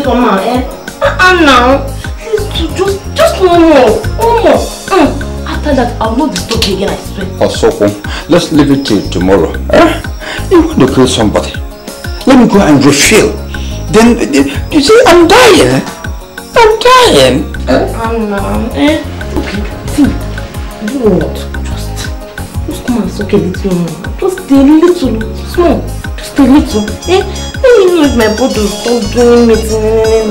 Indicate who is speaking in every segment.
Speaker 1: come on, now. Just one more. After that, I'll not disturb you again, I swear.
Speaker 2: Osoko, let's leave it till tomorrow. You want to kill somebody? Let me go and refill. Then, you see, I'm dying. Okay.
Speaker 1: Okay, see, you know what? Just come on, it's okay, little more. Just a little, small. Just a little. Let me know if my body will stop doing it.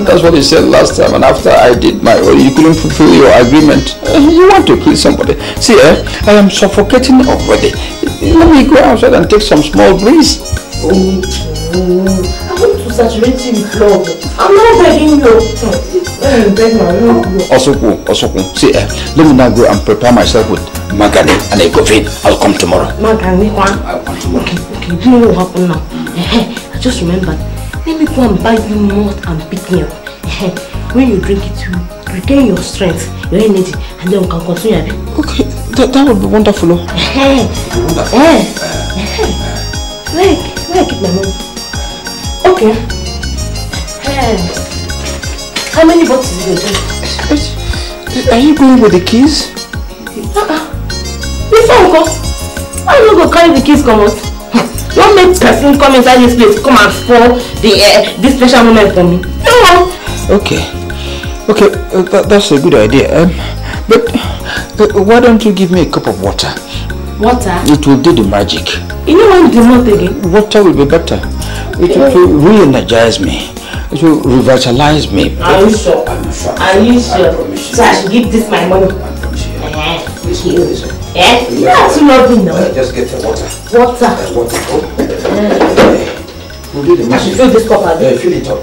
Speaker 2: That's what you said last time, and after I did my own, you couldn't fulfill your agreement. You want to kill somebody. See, I am suffocating already. Let me go outside and take some small breeze.
Speaker 1: I want to saturate you with love. I'm not begging you.
Speaker 2: Osoko, see, let me now go and prepare myself with magani and a coffee. I'll come tomorrow.
Speaker 1: Magani,
Speaker 2: I'll come tomorrow.
Speaker 1: Okay, do you know what happened now? I just remembered. Let me go and buy you malt and pick me up. When you drink it, you regain your strength, your energy, and then we can continue.
Speaker 2: Okay, that would be wonderful.
Speaker 1: Where I keep my money? Okay. How many boxes do you do?
Speaker 2: Are you going with the keys?
Speaker 1: This uncle, why are you going to carry the keys come out? Don't make person come inside this place, come and spoil this special moment for me. No.
Speaker 2: Okay, that's a good idea. But why don't you give me a cup of water?
Speaker 1: Water?
Speaker 2: It will do the magic.
Speaker 1: You know what the mouth again?
Speaker 2: Water will be better. It will re-energize me. It will revitalize me.
Speaker 1: Are you sure?
Speaker 2: I'm sure.
Speaker 1: Are you sure? So I should give this my money.
Speaker 2: I promise you.
Speaker 1: That's lovely now.
Speaker 2: Just get the water.
Speaker 1: Water.
Speaker 2: Water. We'll do the magic.
Speaker 1: I should fill this cup again.
Speaker 2: Fill it up.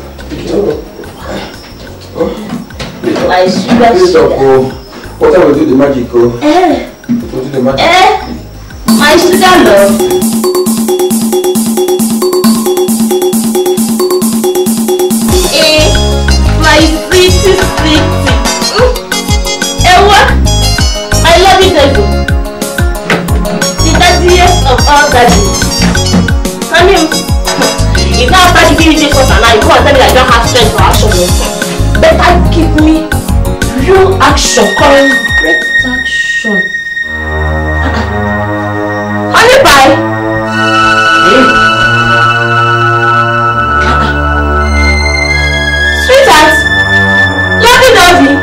Speaker 1: I sugar.
Speaker 2: Fill it up. Water will do the magic. Will do the magic.
Speaker 1: My sugar love. My sweetie. Ewa, I love you, Nego. The daddiest of all daddies. Come here. If now after giving you this water now, you come and tell me that I don't have strength for action. Better give me real action, correct action. Honey pie. Sweetheart, lovey.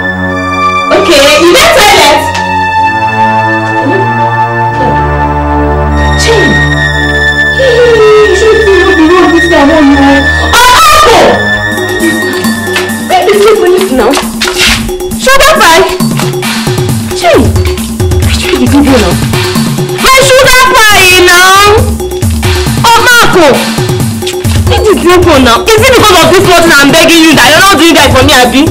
Speaker 1: Okay, you get toilet. Chin. You should see what the road is there. Oh, baby, sleep on it now. Sugar pie. Chin. What did you do now? My sugar pie now. Oh, Marco. What did you do now? Is it because of this water I'm begging you that you're not doing that for me, Abby?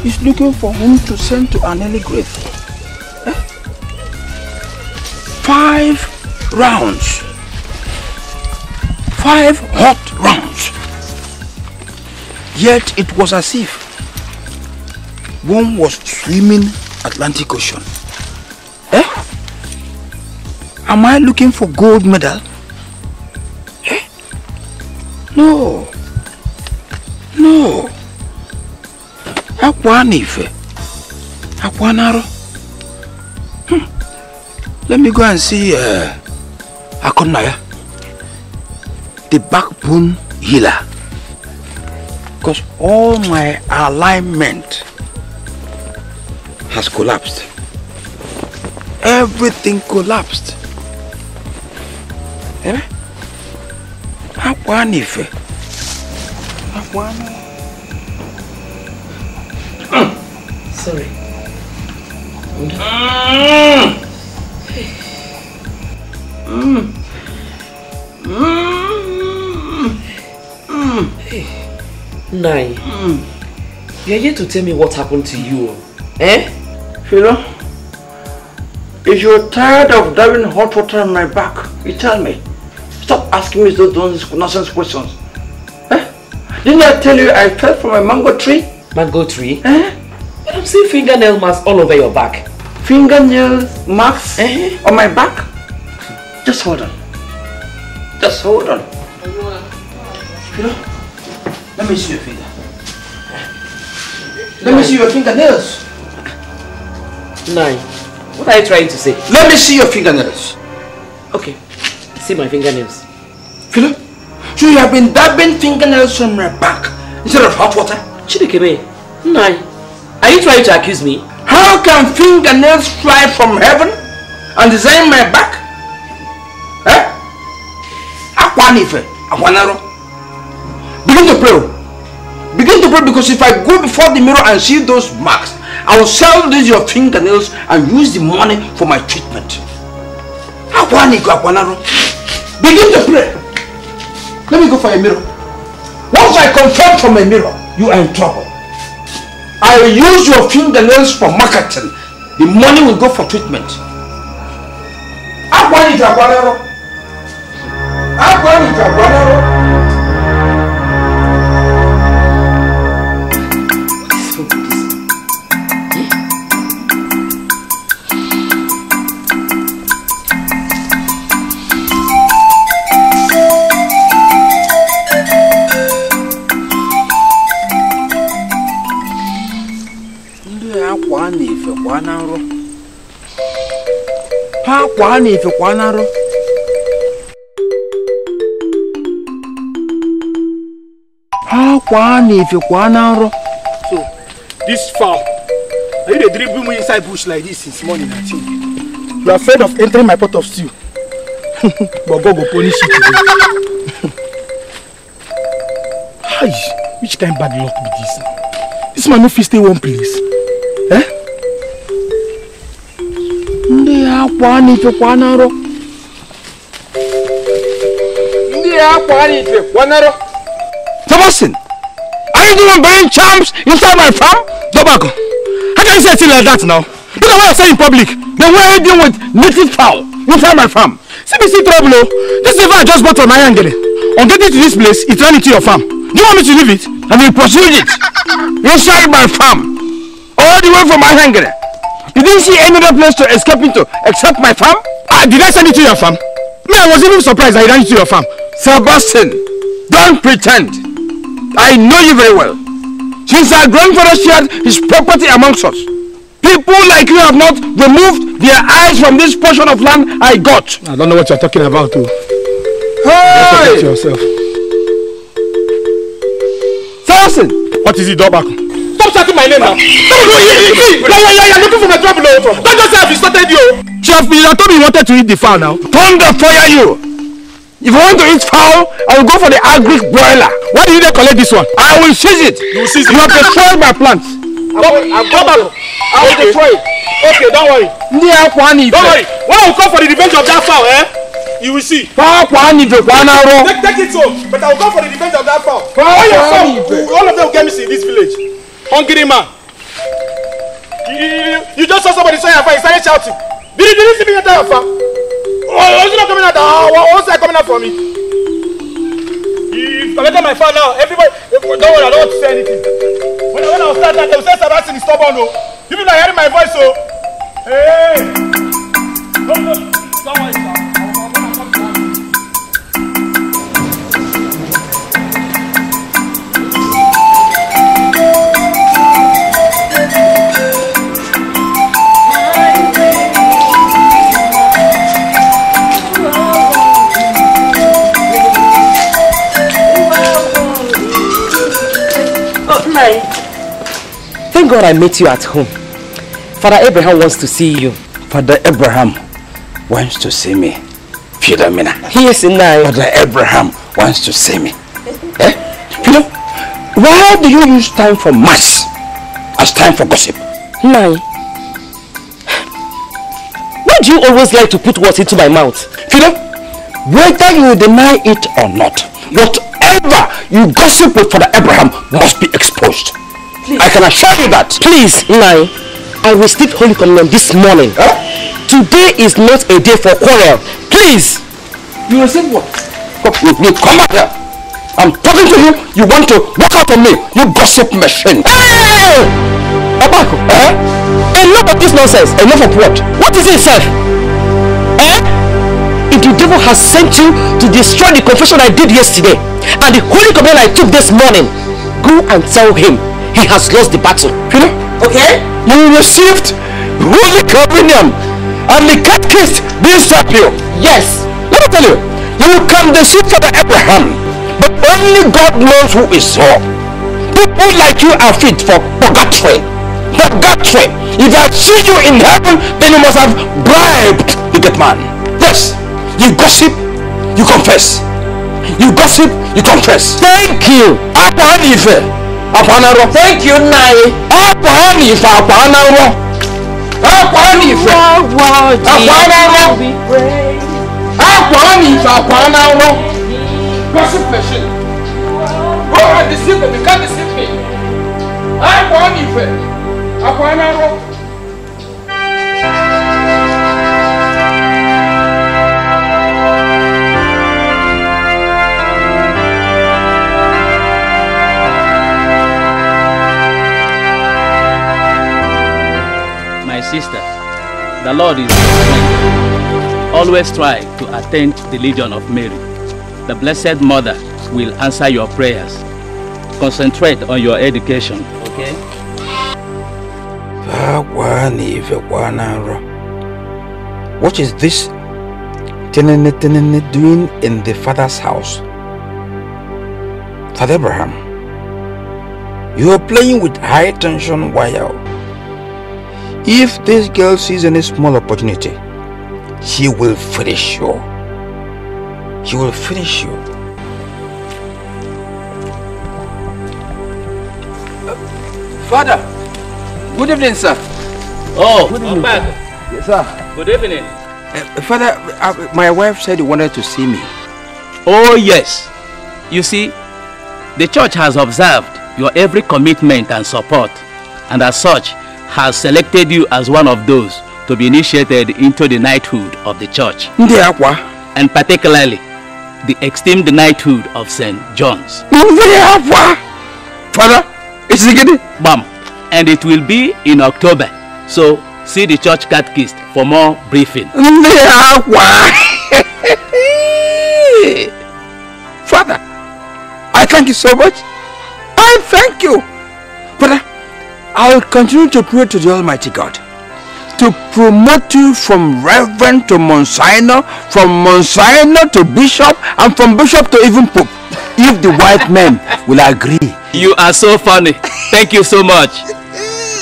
Speaker 2: He's looking for whom to send to an early grave. 5 rounds. 5 hot rounds. Yet it was as if one was swimming Atlantic Ocean. Am I looking for gold medal? No. Akwanife. Akwanaro. Let me go and see Akonaya, the backbone healer. Because all my alignment has collapsed. Everything collapsed. Akwanife.
Speaker 1: Sorry. Nai, you're here to tell me what happened to you,
Speaker 2: Philo, if you're tired of diving hot water on my back, you tell me. Stop asking me those nonsense questions. Didn't I tell you I fell from a mango tree?
Speaker 3: Mango tree? But I'm seeing fingernail marks all over your back.
Speaker 2: Fingernail marks on my back? Just hold on. Just hold on. Let me see your finger. Let me see your fingernails.
Speaker 3: Nine. What are you trying to say?
Speaker 2: Let me see your fingernails.
Speaker 3: Okay. See my fingernails.
Speaker 2: Philip, so you have been dabbing fingernails on my back instead of hot water?
Speaker 3: Chidikebe, Nine. Are you trying to accuse me?
Speaker 2: How can fingernails fly from heaven and design my back? Begin to pray. Begin to pray, because if I go before the mirror and see those marks, I will sell these your fingernails and use the money for my treatment. Begin to pray. Let me go for a mirror. Once I confirm from a mirror, you are in trouble. I will use your fingernails for marketing. The money will go for treatment.
Speaker 4: So, this foul, are you dribbling me inside bush like this since morning? I think you are afraid of entering my pot of stew. But God will punish you today. Hi, which kind of bad luck be this now? This man no fit stay one place.
Speaker 2: Thomason, are you doing buying charms inside my farm? Tobacco, how can you say a thing like that now? Look at what I say in public. Then why are you dealing with native fowl inside my farm? CBC trouble. This river I just bought from my angle. On getting to this place, it ran into your farm. Do you want me to leave it? And we pursued it inside my farm, all the way from my angle. You didn't see any other place to escape into except my farm? Did I send it to your farm? Me, I was even surprised that I ran it to your farm. Sebastian, don't pretend. I know you very well. Since our grandfather shared his property amongst us, people like you have not removed their eyes from this portion of land I got.
Speaker 4: I don't know what you're talking about, too.
Speaker 2: Hey!
Speaker 4: Don't yourself.
Speaker 2: Sebastian!
Speaker 4: What is it, Dobak? Stop shouting my name now. You're looking for my trouble. Don't just say I've started you.
Speaker 2: Chef, you told me you wanted to eat the fowl now. Thunder fire you! If you want to eat fowl, I will go for the agric broiler.
Speaker 4: Why did you collect this one?
Speaker 2: I will seize it.
Speaker 4: You will seize it.
Speaker 2: You have destroyed my plants.
Speaker 4: I will destroy it. Okay, don't worry. Don't worry. When I will come for the revenge of that fowl, you will see.
Speaker 2: Take
Speaker 4: it home. But I will come for the revenge of that fowl. All of them will get me in this village. Hungry man. You just saw somebody say your fire. You started shouting. Did you see me enter your farm? Was it not coming out? What's that coming out for me? If I enter my farm now, everybody, don't worry, I don't want to say anything. When I was starting, they will say Sebastian is stubborn. You people are hearing my voice, so. Hey! Don't worry, sir.
Speaker 3: Thank God I met you at home. Father Abraham wants to see you.
Speaker 2: Father Abraham wants to see me. Philomena.
Speaker 3: He is in now.
Speaker 2: Father Abraham wants to see me. Philo, why do you use time for mass as time for gossip?
Speaker 3: Nai. Why do you always like to put words into my mouth?
Speaker 2: Philo, whether you deny it or not, whatever you gossip with Father Abraham must be exposed. Please. I can assure you that.
Speaker 3: Please, Nai, I received Holy Communion this morning. Today is not a day for quarrel. Please.
Speaker 2: You received what? Come back here. I'm talking to you. You want to walk out on me. You gossip machine.
Speaker 3: Hey! Obako, enough of this nonsense. Enough of what? What is it, sir? If the devil has sent you to destroy the confession I did yesterday and the holy communion I took this morning, go and tell him he has lost the battle. Okay?
Speaker 2: You received holy communion and the catechist didn't stop you.
Speaker 3: Yes.
Speaker 2: Let me tell you, you can deceive Father Abraham, but only God knows who is so. People like you are fit for purgatory. Purgatory. If I see you in heaven, then you must have bribed the good man. Yes. You gossip, you confess. You gossip, you confess.
Speaker 3: Thank you.
Speaker 2: Thank you, Nai. Gossip machine. Go and deceive them. You can't deceive me.
Speaker 5: My sister, the Lord is your friend. Always try to attain the Legion of Mary. The Blessed Mother will answer your prayers. Concentrate on your education, okay?
Speaker 2: What is this doing in the father's house? Father Abraham, you are playing with high tension wire. If this girl sees any small opportunity, she will finish you. She will finish you. Father, good evening, sir.
Speaker 5: Oh, I'm back.
Speaker 2: Yes, sir.
Speaker 5: Good evening.
Speaker 2: Father, my wife said you wanted to see me.
Speaker 5: Oh, yes. You see, the church has observed your every commitment and support, and as such, has selected you as one of those to be initiated into the knighthood of the church. And particularly, the esteemed knighthood of St. John's.
Speaker 2: Father, is it good?
Speaker 5: Bam. And it will be in October. So, see the church catechist for more briefing.
Speaker 2: Father, I thank you so much. I thank you. Father, I will continue to pray to the Almighty God to promote you from Reverend to Monsignor, from Monsignor to Bishop, and from Bishop to even Pope, if the white men will agree.
Speaker 5: You are so funny. Thank you so much.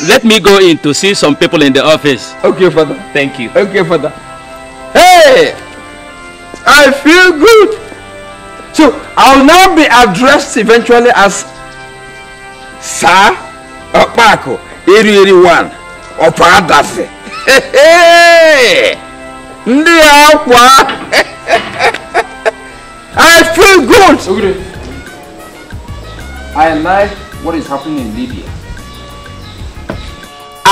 Speaker 5: Let me go in to see some people in the office.
Speaker 2: Okay, Father.
Speaker 5: Thank you.
Speaker 2: Okay, Father. Hey! I feel good. So, I'll now be addressed eventually as Sir Opako, 81, Opadase. Hey! I feel good. Okay. I like what is happening in Libya.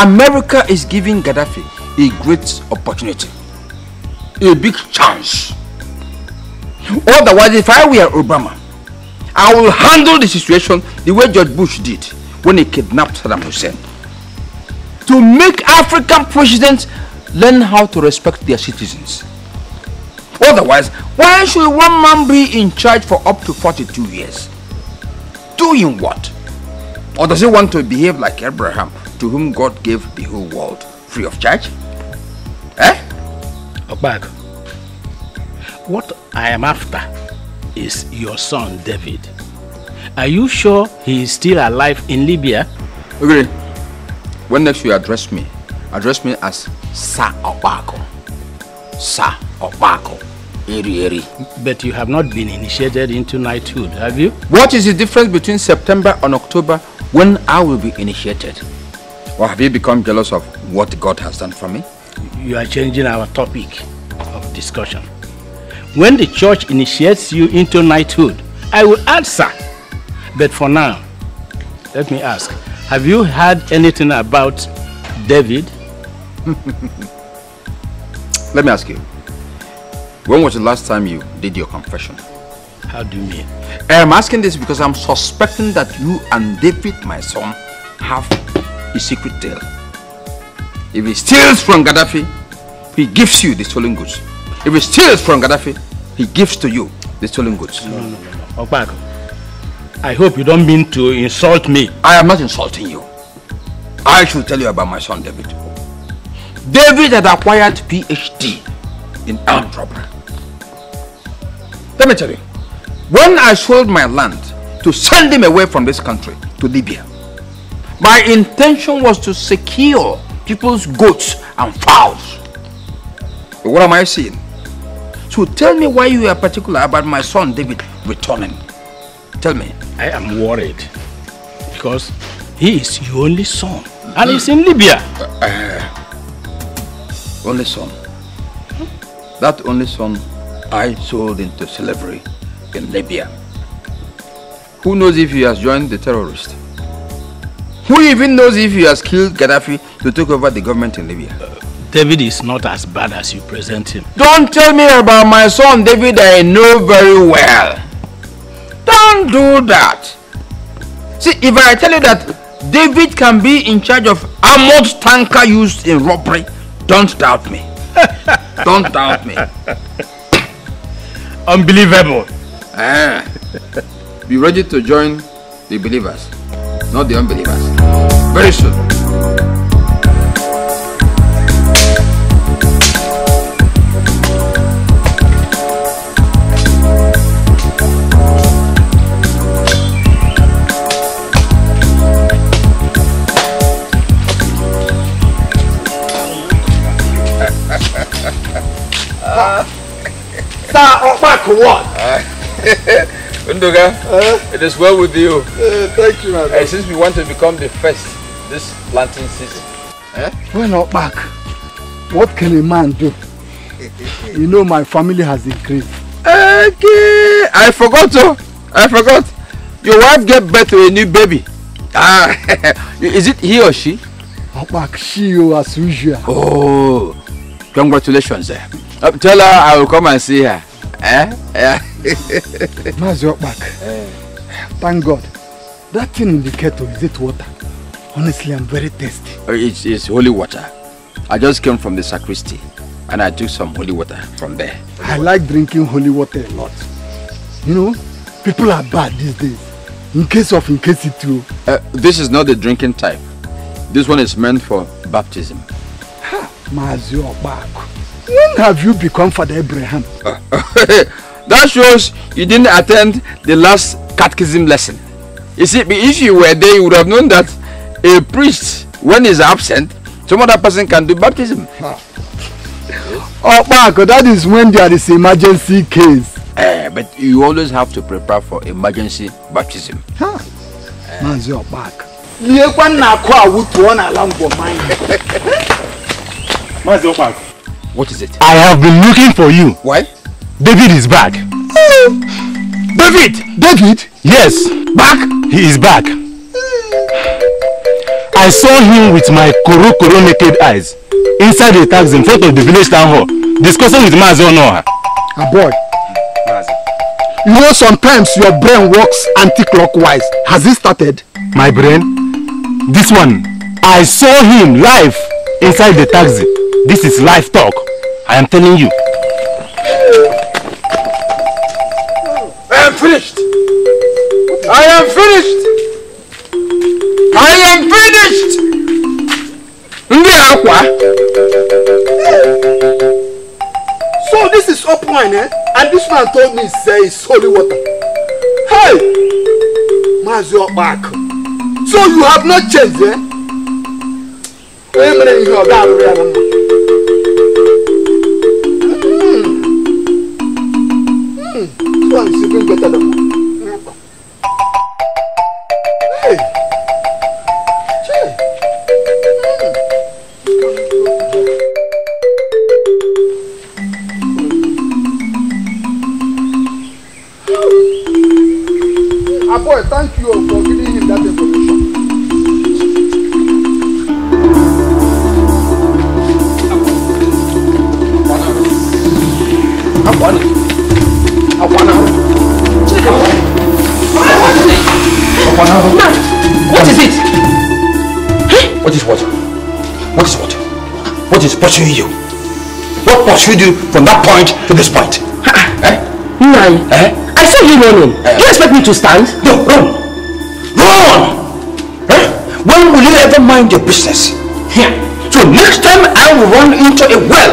Speaker 2: America is giving Gaddafi a great opportunity, a big chance. Otherwise, if I were Obama, I will handle the situation the way George Bush did when he kidnapped Saddam Hussein. To make African presidents learn how to respect their citizens. Otherwise, why should one man be in charge for up to 42 years? Doing what? Or does he want to behave like Abraham, to whom God gave the whole world free of charge?
Speaker 6: Obag, what I am after is your son David. Are you sure he is still alive in Libya?
Speaker 2: Okay. When next you address me as Sir Obako. Sir Obako. Eri.
Speaker 6: But you have not been initiated into knighthood, have you?
Speaker 2: What is the difference between September and October when I will be initiated? Or have you become jealous of what God has done for me?
Speaker 6: You are changing our topic of discussion. When the church initiates you into knighthood, I will answer. But for now, let me ask, have you heard anything about David?
Speaker 2: Let me ask you, when was the last time you did your confession?
Speaker 6: How do you mean?
Speaker 2: I'm asking this because I'm suspecting that you and David, my son, have a secret deal. If he steals from Gaddafi, he gives you the stolen goods. If he steals from Gaddafi, he gives to you the stolen goods.
Speaker 6: No. Okpako, I hope you don't mean to insult me.
Speaker 2: I am not insulting you. I should tell you about my son David. David had acquired PhD in armed robbery. Let me tell you, when I sold my land to send him away from this country to Libya, my intention was to secure people's goats and fowls. But what am I saying? So tell me why you are particular about my son David returning. Tell me.
Speaker 6: I am worried because he is your only son and he's in Libya.
Speaker 2: Only son. That only son I sold into slavery in Libya. Who knows if he has joined the terrorists? Who even knows if he has killed Gaddafi to take over the government in Libya?
Speaker 6: David is not as bad as you present him.
Speaker 2: Don't tell me about my son David I know very well. Don't do that. See, if I tell you that David can be in charge of armored tanker used in robbery, don't doubt me. Don't doubt me.
Speaker 6: Unbelievable.
Speaker 2: Be ready to join the believers, not the unbelievers. Very soon.
Speaker 4: What?
Speaker 2: Unduga, it is well with you.
Speaker 4: Thank you, my brother.
Speaker 2: Since we want to become the first this planting season.
Speaker 4: We're not back. What can a man do? You know my family has increased.
Speaker 2: Okay, I forgot. Your wife gave birth to a new baby. Is it he or she?
Speaker 4: Back, she as usual.
Speaker 2: Oh, congratulations. Tell her I will come and see her.
Speaker 4: Back. Thank God. That thing in the kettle, is it water? Honestly, I'm very thirsty.
Speaker 2: It's holy water. I just came from the sacristy and I took some holy water from there.
Speaker 4: I like drinking holy water a lot. You know, people are bad these days. In case it too.
Speaker 2: This is not the drinking type. This one is meant for baptism.
Speaker 4: Back. When have you become Father Abraham?
Speaker 2: That shows you didn't attend the last catechism lesson. You see, if you were there, you would have known that a priest, when he's absent, some other person can do baptism.
Speaker 4: Back, that is when there is emergency case.
Speaker 2: But you always have to prepare for emergency baptism.
Speaker 4: Back.
Speaker 2: What is it?
Speaker 6: I have been looking for you.
Speaker 2: Why?
Speaker 6: David is back. David? Yes, back. He is back. I saw him with my koro naked eyes inside the taxi in front of the village town hall discussing with Mazi Noah.
Speaker 4: Boy. You know sometimes your brain works anti-clockwise. Has it started?
Speaker 6: My brain? This one. I saw him live inside the taxi. This is live talk. I am telling you.
Speaker 2: I am finished. I am finished. I am finished.
Speaker 4: So this is up wine, and this man told me it's holy water. Hey, Mazi back. So you have not changed, This one is even better than one. Hey. Boy, thank you for giving him that information. I want it.
Speaker 3: What is it?
Speaker 2: What is what? What is what? What is pursuing you? What pursued you from that point to this point?
Speaker 3: Nai, I saw you running. Do you expect me to stand?
Speaker 2: No, run! Run! When will you ever mind your business? Here. So next time I will run into a well.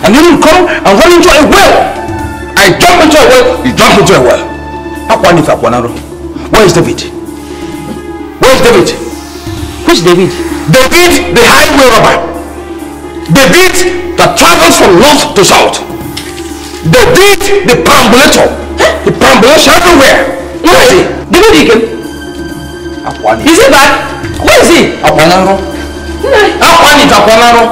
Speaker 2: And you will come and run into a well. I jump into a well, you jump into a well. Where is David? Where is David?
Speaker 3: Which David?
Speaker 2: David, the highway robber. David that travels from north to south. David, the perambulator. The perambulates everywhere. Where is he?
Speaker 3: David Ike. Is he back? Where is he?
Speaker 2: Akwanaro. Akwanaro.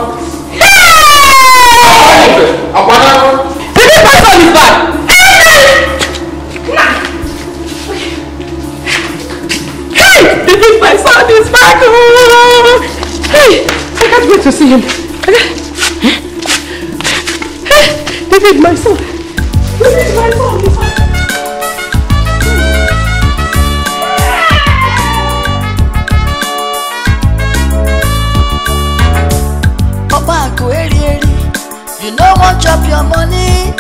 Speaker 3: David, my son is back. Hey, David, my son is back. Hey, I can't wait to see him. Hey, David, my son. David, my son is back.
Speaker 7: You no want chop your money.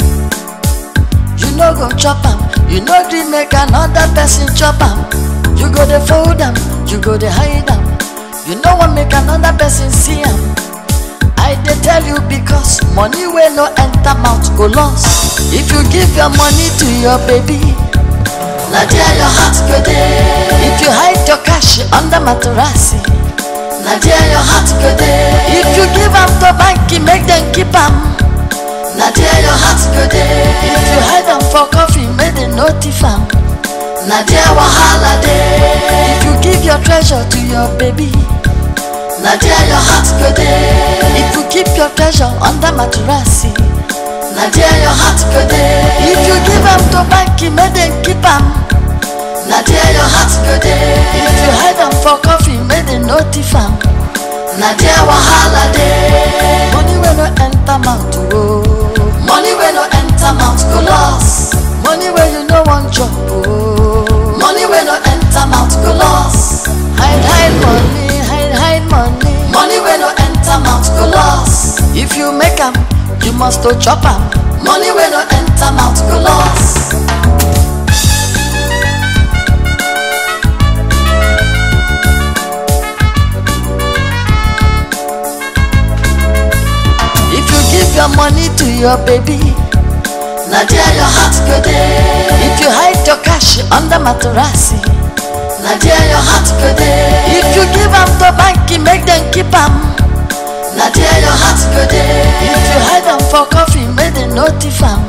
Speaker 7: You no go chop am. You no gree make another person chop am. You go dey fold am. You go dey hide am. You no want make another person see am. I dey tell you because money wey no enter mouth go lost. If you give your money to your baby, na there your heart go dey. If you hide your cash under mattress, na there your heart go dey. If you give am to bank, make them keep am. Na there your heart go dey. If you hide am for coffee, make them notify am. Na there wahala dey. If you give your treasure to your baby, na there your heart go dey. If you keep your treasure under mattress, na there your heart go dey. If you give am to bank, make them keep am. Na there your heart go dey. If you hide am for coffee, make them notify am. Na there wahala dey. Money wey no enter mouth, oh. Money wey no enter mouth go lost. Money wey you no want chop, oh. Money wey no enter mouth go lost. Hide money, hide money. Money wey no enter mouth go lost. If you make am, you must to chop am. Money wey no enter mouth go lost. Give your money to your baby, na there your heart go dey. If you hide your cash under mattress, na there your heart go dey. If you give am to bank, make them keep am. Na there your heart go dey. If you hide am for coffee, make them notify am.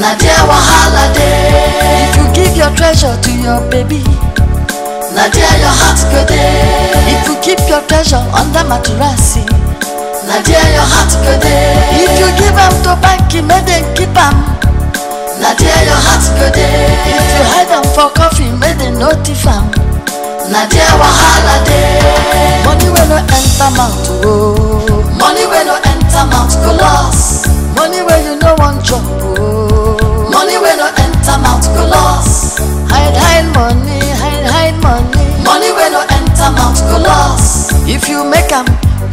Speaker 7: Na there wahala dey. If you give your treasure to your baby, na there your heart go dey. If you keep your treasure under mattress, na there your heart go dey. If you give am to bank, make them keep am. Na there your heart go dey. If you hide am for coffee, make them notify am. Na there wahala dey. Money wey no enter mouth, oh. Money wey no enter mouth go lost. Money wey you no want chop, oh. Money wey no enter mouth go lost. Hide money, hide money. Money wey no enter mouth go lost. If you make am,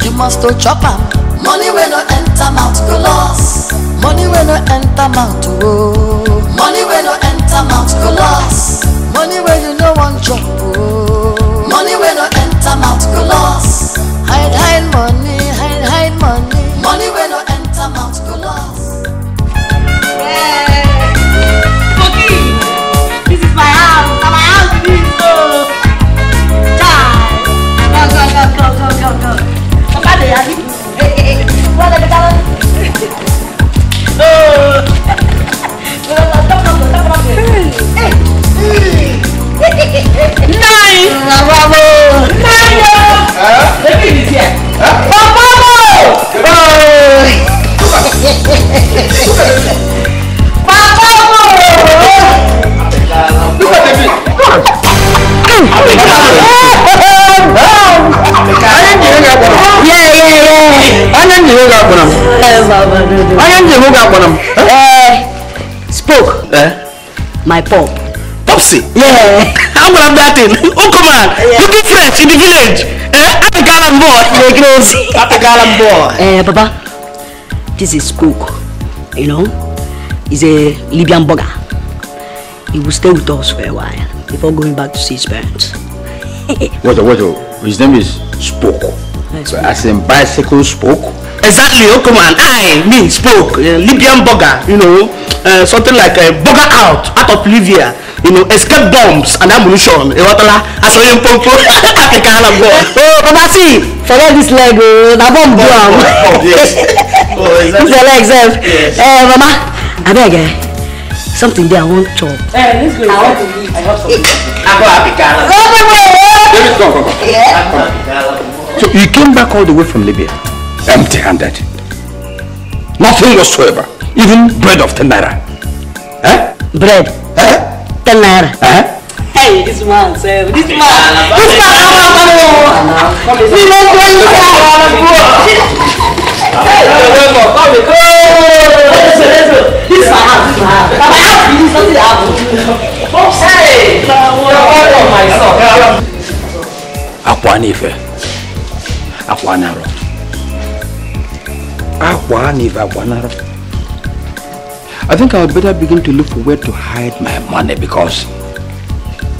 Speaker 7: you must to chop am. Money wey no enter mouth go lost. Money wey no enter mouth, oh. Money wey no enter mouth go lost. Money wey you no want chop, oh. Money wey no enter mouth go lost. Hide money, hide money. Money wey no enter mouth go lost.
Speaker 1: Yeah. Cookie, this is my house. Na my house this is so. Go. Papa dey happy. What are the colors? Oh. Nice. Bravo. Nice. The kid is here. Bravo. Look at the bit.
Speaker 3: Spoke.
Speaker 2: My
Speaker 3: pop.
Speaker 2: Popsy?
Speaker 3: Yeah.
Speaker 2: How about that?
Speaker 3: listen. Uncle man, looking fresh in the village. Happy Galan boy. Happy Galan boy.
Speaker 8: Papa, this is Cook. You know, he's a Libyan burger. He will stay with us for a while before going back to see his parents.
Speaker 2: What? His name is Spoke. As in bicycle Spoke?
Speaker 3: Exactly, Uncle man. I mean Spoke. Libyan burger. You know, something like a burger out of Libya. You know, escape bombs and ammunition. As a young oh, Papa, see, forget this leg. The bomb drum. Yes. This is the leg, sir. Mama, I beg. Something there I want to chop.
Speaker 1: Let's go. I want to eat. I want something.
Speaker 3: I'm happy, Carla.
Speaker 2: So you came back all the way from Libya, empty-handed. Nothing whatsoever. Even bread of 10 naira. Eh?
Speaker 8: Bread? 10 naira. Hey, this man, sir. This man.
Speaker 2: Akwanife. Akwanaro. I think I would better begin to look for where to hide my money because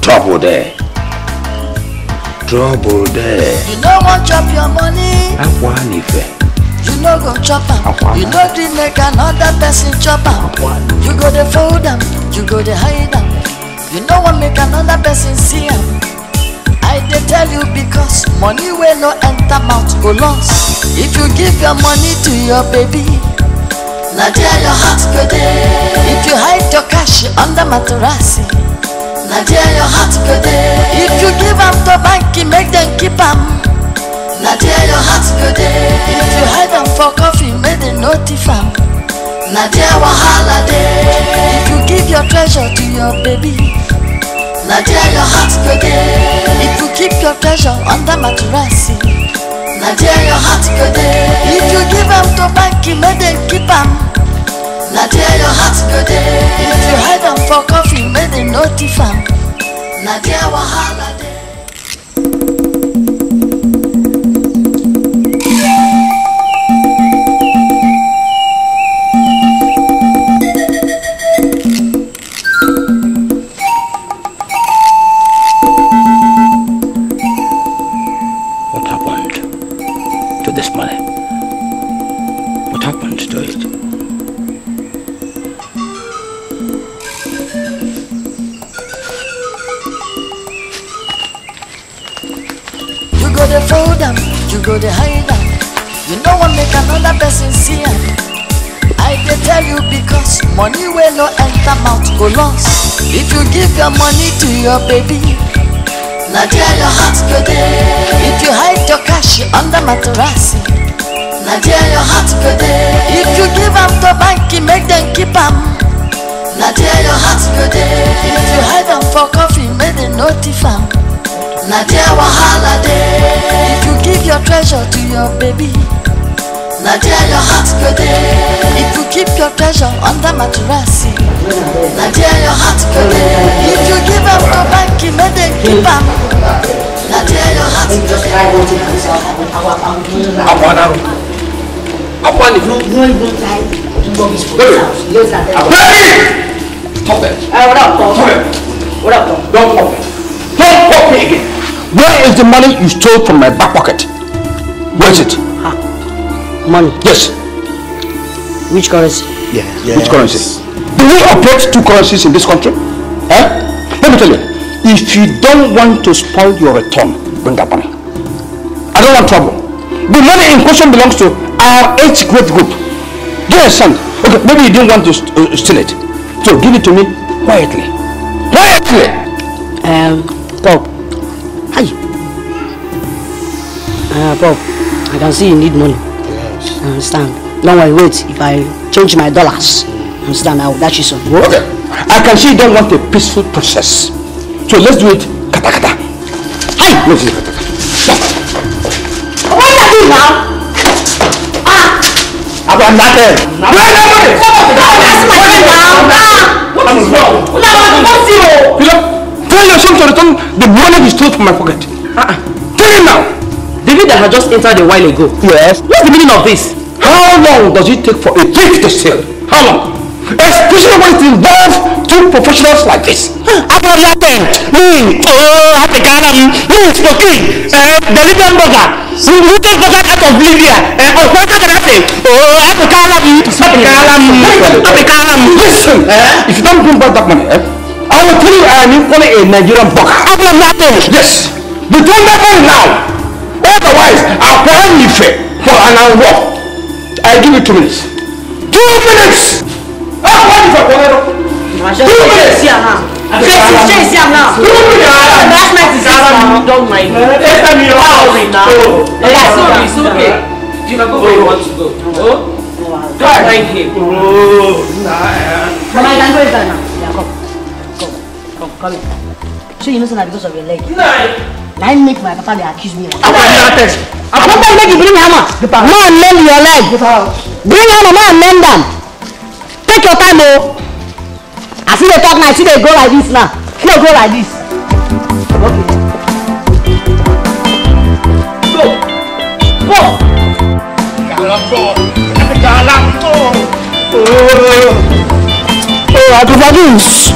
Speaker 2: trouble there. Trouble there.
Speaker 7: You don't want to chop your money.
Speaker 2: Akwanife.
Speaker 7: You no go chop am. You no dey make another person chop am. You go dey fold am. You go dey hide am. You no want make another person see am. I dey tell you because money wey no enter mouth go lost. If you give your money to your baby, na there your heart go dey. If you hide your cash under mattress, na there your heart go dey. If you give am to bank, make them keep am. Na there your heart go dey. If you hide am for coffee, make them notify am. Na there wahala dey. If you give your treasure to your baby, na there your heart go dey. If you keep your treasure under mattress, na there your heart go dey. If you give am to bank, make them keep am. Na there your heart go dey. If you hide am for coffee, make them notify am. Na there wahala dey. Go dey hide am. You no want make another person see am. I dey tell you because money wey no enter mouth go lost. If you give your money to your baby, na there your heart go dey. If you hide your cash under mattress, na there your heart go dey. If you give am to bank, make them keep am. Na there your heart go dey. If you hide am for coffee, make them notify am. Na there wahala dey. If you give your treasure to your baby, na there your heart go dey. If you keep your treasure under mattress, na there your heart go dey. If you give am to bank, make them keep am. Na there your heart go dey.
Speaker 2: Stop it. What up? Don't stop it. Don't pop me again. Where is the money you stole from my back pocket? Where is it?
Speaker 8: Money?
Speaker 2: Yes.
Speaker 8: Which currency?
Speaker 2: Yes. Which currency? Do we operate two currencies in this country? Huh? Let me tell you, if you don't want to spoil your return, bring that money. I don't want trouble. The money in question belongs to our 8th grade group. Do you understand? Okay, maybe you didn't want to steal it. So give it to me quietly. Quietly!
Speaker 8: Bob. Hi. Bob, I can see you need money. Yes. I understand. Don't worry, wait. If I change my dollars, understand, I will dash you some.
Speaker 2: Okay. I can see you don't want a peaceful process. So let's do it kata kata. Hi! Let's do it kata kata.
Speaker 1: What are you doing now?
Speaker 2: I'm not there.
Speaker 1: That's my friend now. What is wrong? What's wrong?
Speaker 2: Tell your son to return the money he stole from my pocket. Tell him now.
Speaker 1: The leader had just entered a while ago.
Speaker 2: Yes.
Speaker 1: What's the meaning of this?
Speaker 2: How long does it take for a thief to steal? How long? Especially when it involves two professionals like this.
Speaker 3: After that time, the Libyan burger, who take burger out of Libya,
Speaker 2: Listen, if you don't bring back that money, I will tell you I am equally a Nigerian burger. Yes, but don't that money now. Otherwise, I'll plan you for an hour. I give you 2 minutes. 2 minutes! I'll plan you for 2 minutes!
Speaker 1: Don't mind me. Sorry now. It's okay. You can go where you want to go. Don't mind him.
Speaker 8: Come on, go inside now. Yeah, come in. So you know something because of your leg. I make my papa they accuse me. I don't make you bring hammer. Man, mend your leg. Bring hammer, man, mend them. Take your time, oh. I see they talk now. I see they go like this now. No, go like this. Okay.
Speaker 3: Oh, Abdulfamus,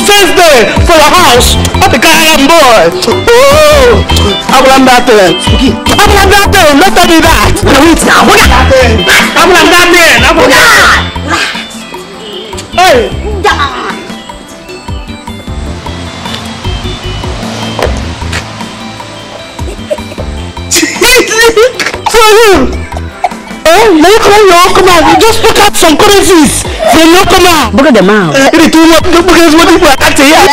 Speaker 3: first day for your house. What the Kalam boy. Oh, Ablandate. Let me be that. Wait now. Hey. Come on, you just look at some currencies. They no come out.
Speaker 8: Look at them out.
Speaker 3: It is too much. Look at what you are acting here.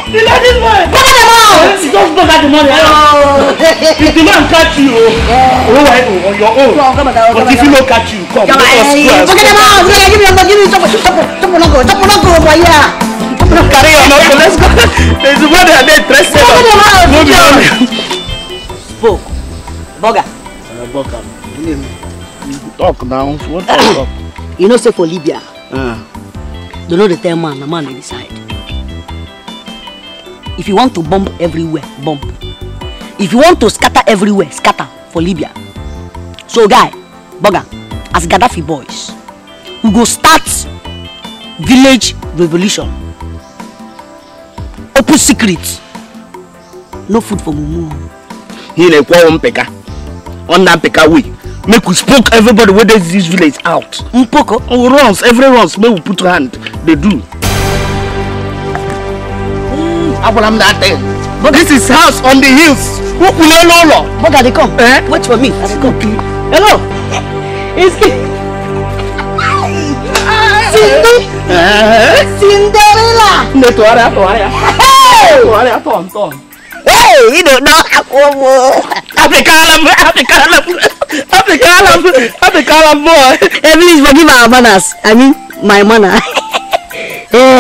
Speaker 3: You know this one. Look at them out. Just look at the money. If the man catch you, on your own. But if he don't catch you, come. Look at
Speaker 8: them out. Give me
Speaker 3: carry on. Let's go. There's one that they dress up.
Speaker 8: Spoke. Boga.
Speaker 3: Boga. Talk now. What talk?
Speaker 8: You know, say for Libya. Don't know the time man, the man they decide. If you want to bomb everywhere, bomb. If you want to scatter everywhere, scatter for Libya. So guy, Boga, as Gaddafi boys, we go start village revolution. Open secret. No food for Mumu.
Speaker 3: He ne kwa Mpeka. On that Peka way. Make we spoke everybody where there's this village out.
Speaker 8: Mpoko?
Speaker 3: Oh, runs, every runs, may we put hand. They do. But this is house on the hills.
Speaker 8: Boga, they come. Wait for me. They come. Hello. It's Cinderella. Hey, you don't know.
Speaker 3: African boy.
Speaker 8: Please forgive our manners. I mean, my manner.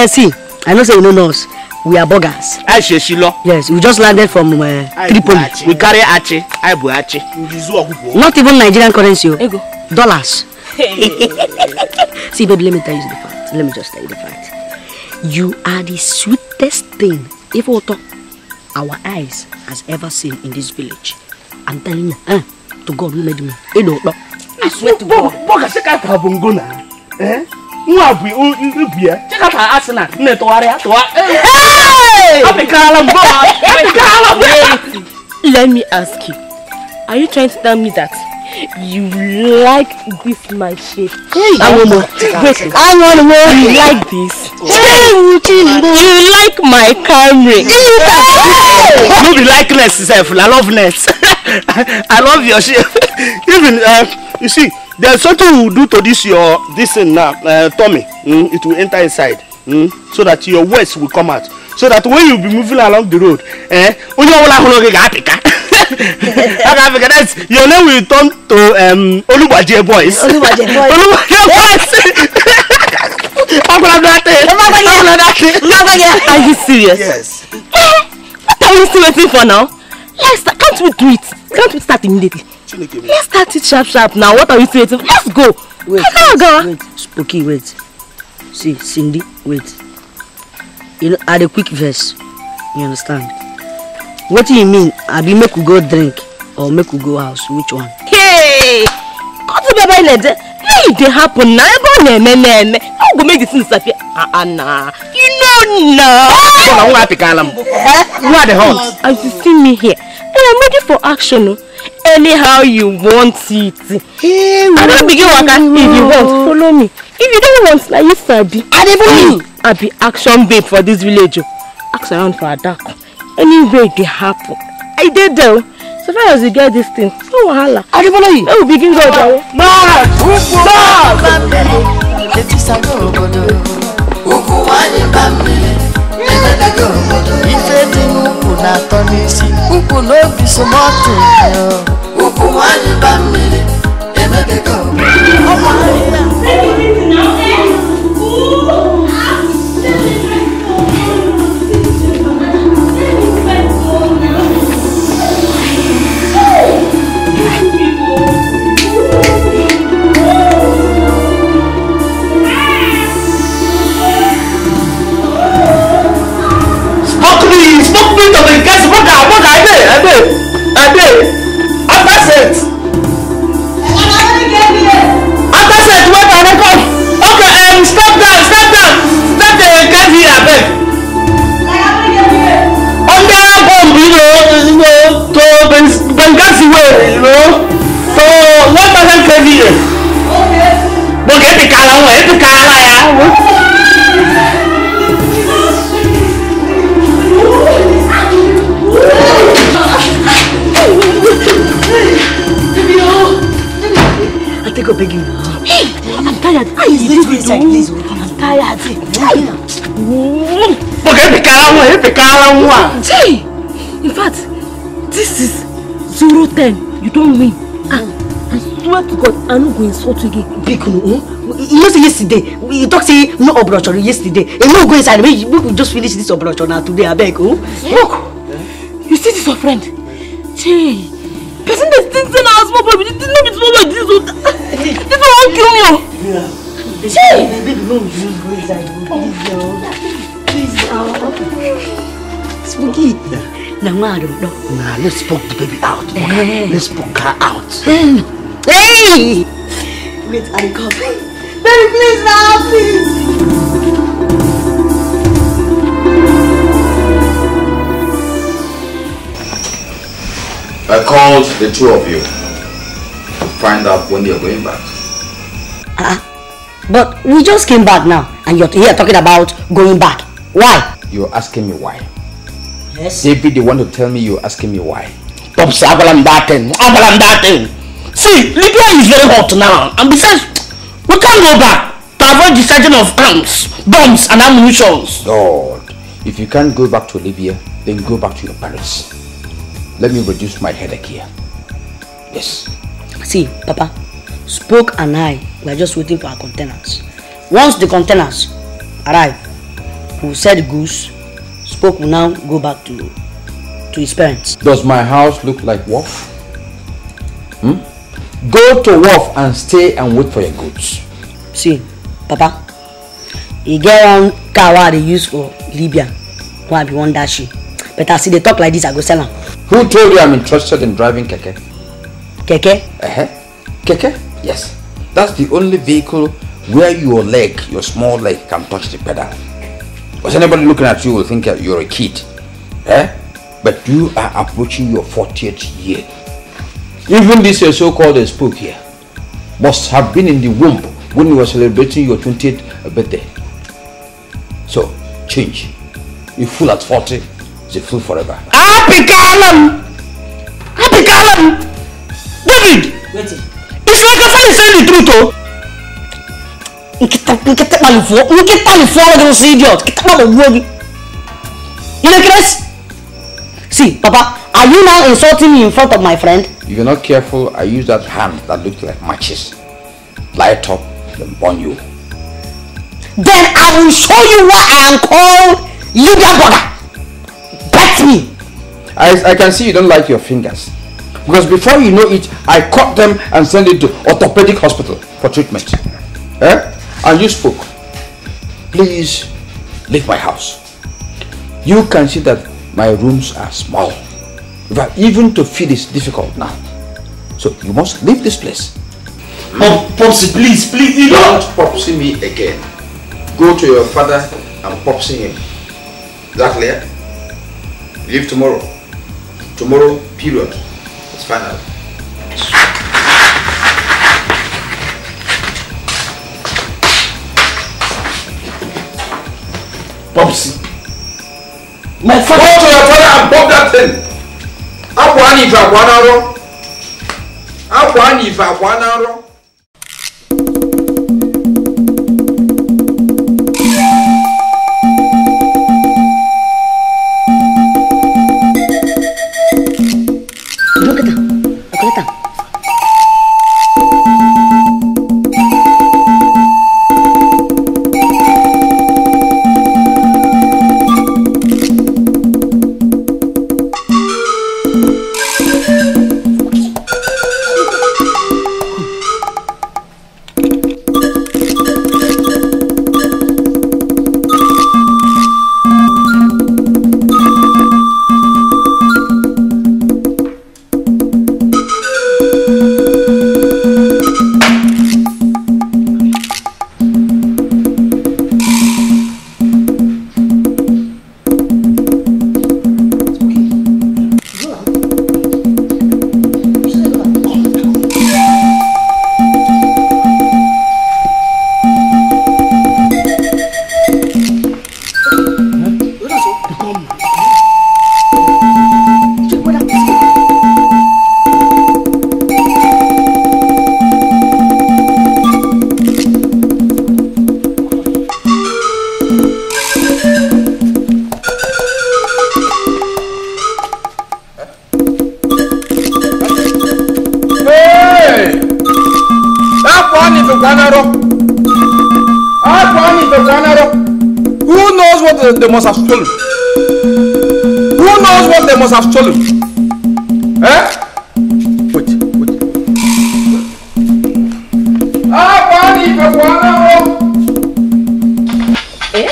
Speaker 8: See, I know say you know us. We are Boggers. Yes, we just landed from Tripoli.
Speaker 3: We carry Ache.
Speaker 8: Not even Nigerian currency. Dollars. See, baby, let me tell you the fact. Let me just tell you the fact. You are the sweetest thing if our eyes has ever seen in this village. I'm telling you, to God who made me. I swear to God.
Speaker 1: Let me ask you, are you trying to tell me that you like this my shape? You like this? You like my Camry?
Speaker 3: No be likeness self, I love ness. I love your shape. Even you see, there's something we do to this thing now, Tommy. It will enter inside, so that your words will come out. So that when you be moving along the road, your name will turn to Oluwaje boys. Oluwaje boys.
Speaker 1: Are you serious?
Speaker 3: Yes.
Speaker 1: What are we still waiting for now? Let's start. Can't we do it? Can't we start immediately? Let's start it sharp now. What are we still waiting for? Let's go.
Speaker 8: Wait. Spooky, wait. See, Cindy, wait. You know, at a quick verse. You understand? What do you mean? I be make we go drink or make we go house? Which one?
Speaker 1: Hey! Cut to baby let it happen now. How go make this thing disappear? Nah. You know now.
Speaker 3: What the hell?
Speaker 1: As you see me here, I'm ready for action. Anyhow you want it. I don't begin waka. If you want, follow me. If you don't want, now you sabi. I be action babe for this village. Ask around for a dark. Anyway, they happen. I did though. So far as you get this thing, no wahala. I don't follow you. I will begin go down. I'm tired. I'm tired. In fact, this is 0-10. You don't win. I swear to God, I'm not going to insult you again.
Speaker 8: Big you know, yesterday, we talked say no operation yesterday. And no go inside. We could just finish this operation now today. I beg. Look,
Speaker 1: you see this your friend? Hey, person that thinks that I'm small boy, this not be small boy. This won't kill me.
Speaker 8: Hey, baby, no, you go inside. Please, Spooky. Now I don't know.
Speaker 3: Nah, let's poke the baby out. Let's poke her out.
Speaker 8: Hey! Wait, I come. Baby, please now, please.
Speaker 2: I called the two of you to find out when you're going back.
Speaker 8: But we just came back now, and you're here talking about going back. Why?
Speaker 2: You're asking me why.
Speaker 8: Yes.
Speaker 2: David, you want to tell me you're asking me why?
Speaker 3: Pops, I'm that thing. See, Libya is very hot now, and besides, we can't go back to avoid the surging of arms, bombs, and ammunition.
Speaker 2: Lord, if you can't go back to Libya, then go back to your parents. Let me reduce my headache here. Yes.
Speaker 8: See, Papa, Spoke and I were just waiting for our containers. Once the containers arrive, we'll sell the goods. Spoke will now go back to his parents.
Speaker 2: Does my house look like wharf? Go to wharf and stay and wait for your goods.
Speaker 8: See, Papa, you get one car they use for Libya. Why be one dashi? But I see they talk like this, I go sell them.
Speaker 2: Who told you I'm interested in driving keke?
Speaker 8: Keke?
Speaker 2: Keke? Yes. That's the only vehicle where your small leg can touch the pedal. Was anybody looking at you will think you're a kid. But you are approaching your 40th year. Even this so-called spook here must have been in the womb when you were celebrating your 20th birthday. So, change. A fool at 40 is a fool forever.
Speaker 3: Happy Callum! David!
Speaker 8: Wait.
Speaker 3: It's like a funny saying the truth, oh!
Speaker 8: You know, Chris? See, Papa, are you now insulting me in front of my friend?
Speaker 2: If you're not careful, I use that hand that looks like matches. Light up, then burn you.
Speaker 8: Then I will show you why I am called Libya Burger. Bet me.
Speaker 2: I can see you don't like your fingers. Because before you know it, I cut them and send it to orthopedic hospital for treatment. And you spoke. Please leave my house. You can see that my rooms are small. In fact, even to feed is difficult now. So you must leave this place.
Speaker 3: Popsy, please, you
Speaker 2: don't popsy me again. Go to your father and popsy him. Is that clear? Leave tomorrow. Tomorrow, period. It's final.
Speaker 3: Popsy.
Speaker 2: My father. Go to your father and pop that thing.
Speaker 4: Who knows what they must have stolen? Who knows what they must have stolen? Eh? Wait.
Speaker 8: Eh?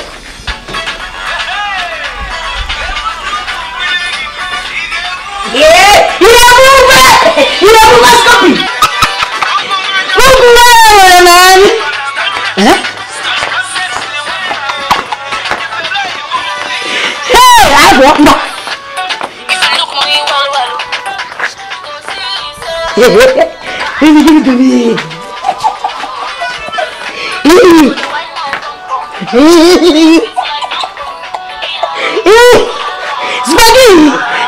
Speaker 8: Yeah! You don't move it! You don't move my copy! Move away, man! Eh? Hey! I want more! Give it to me! Spaghetti!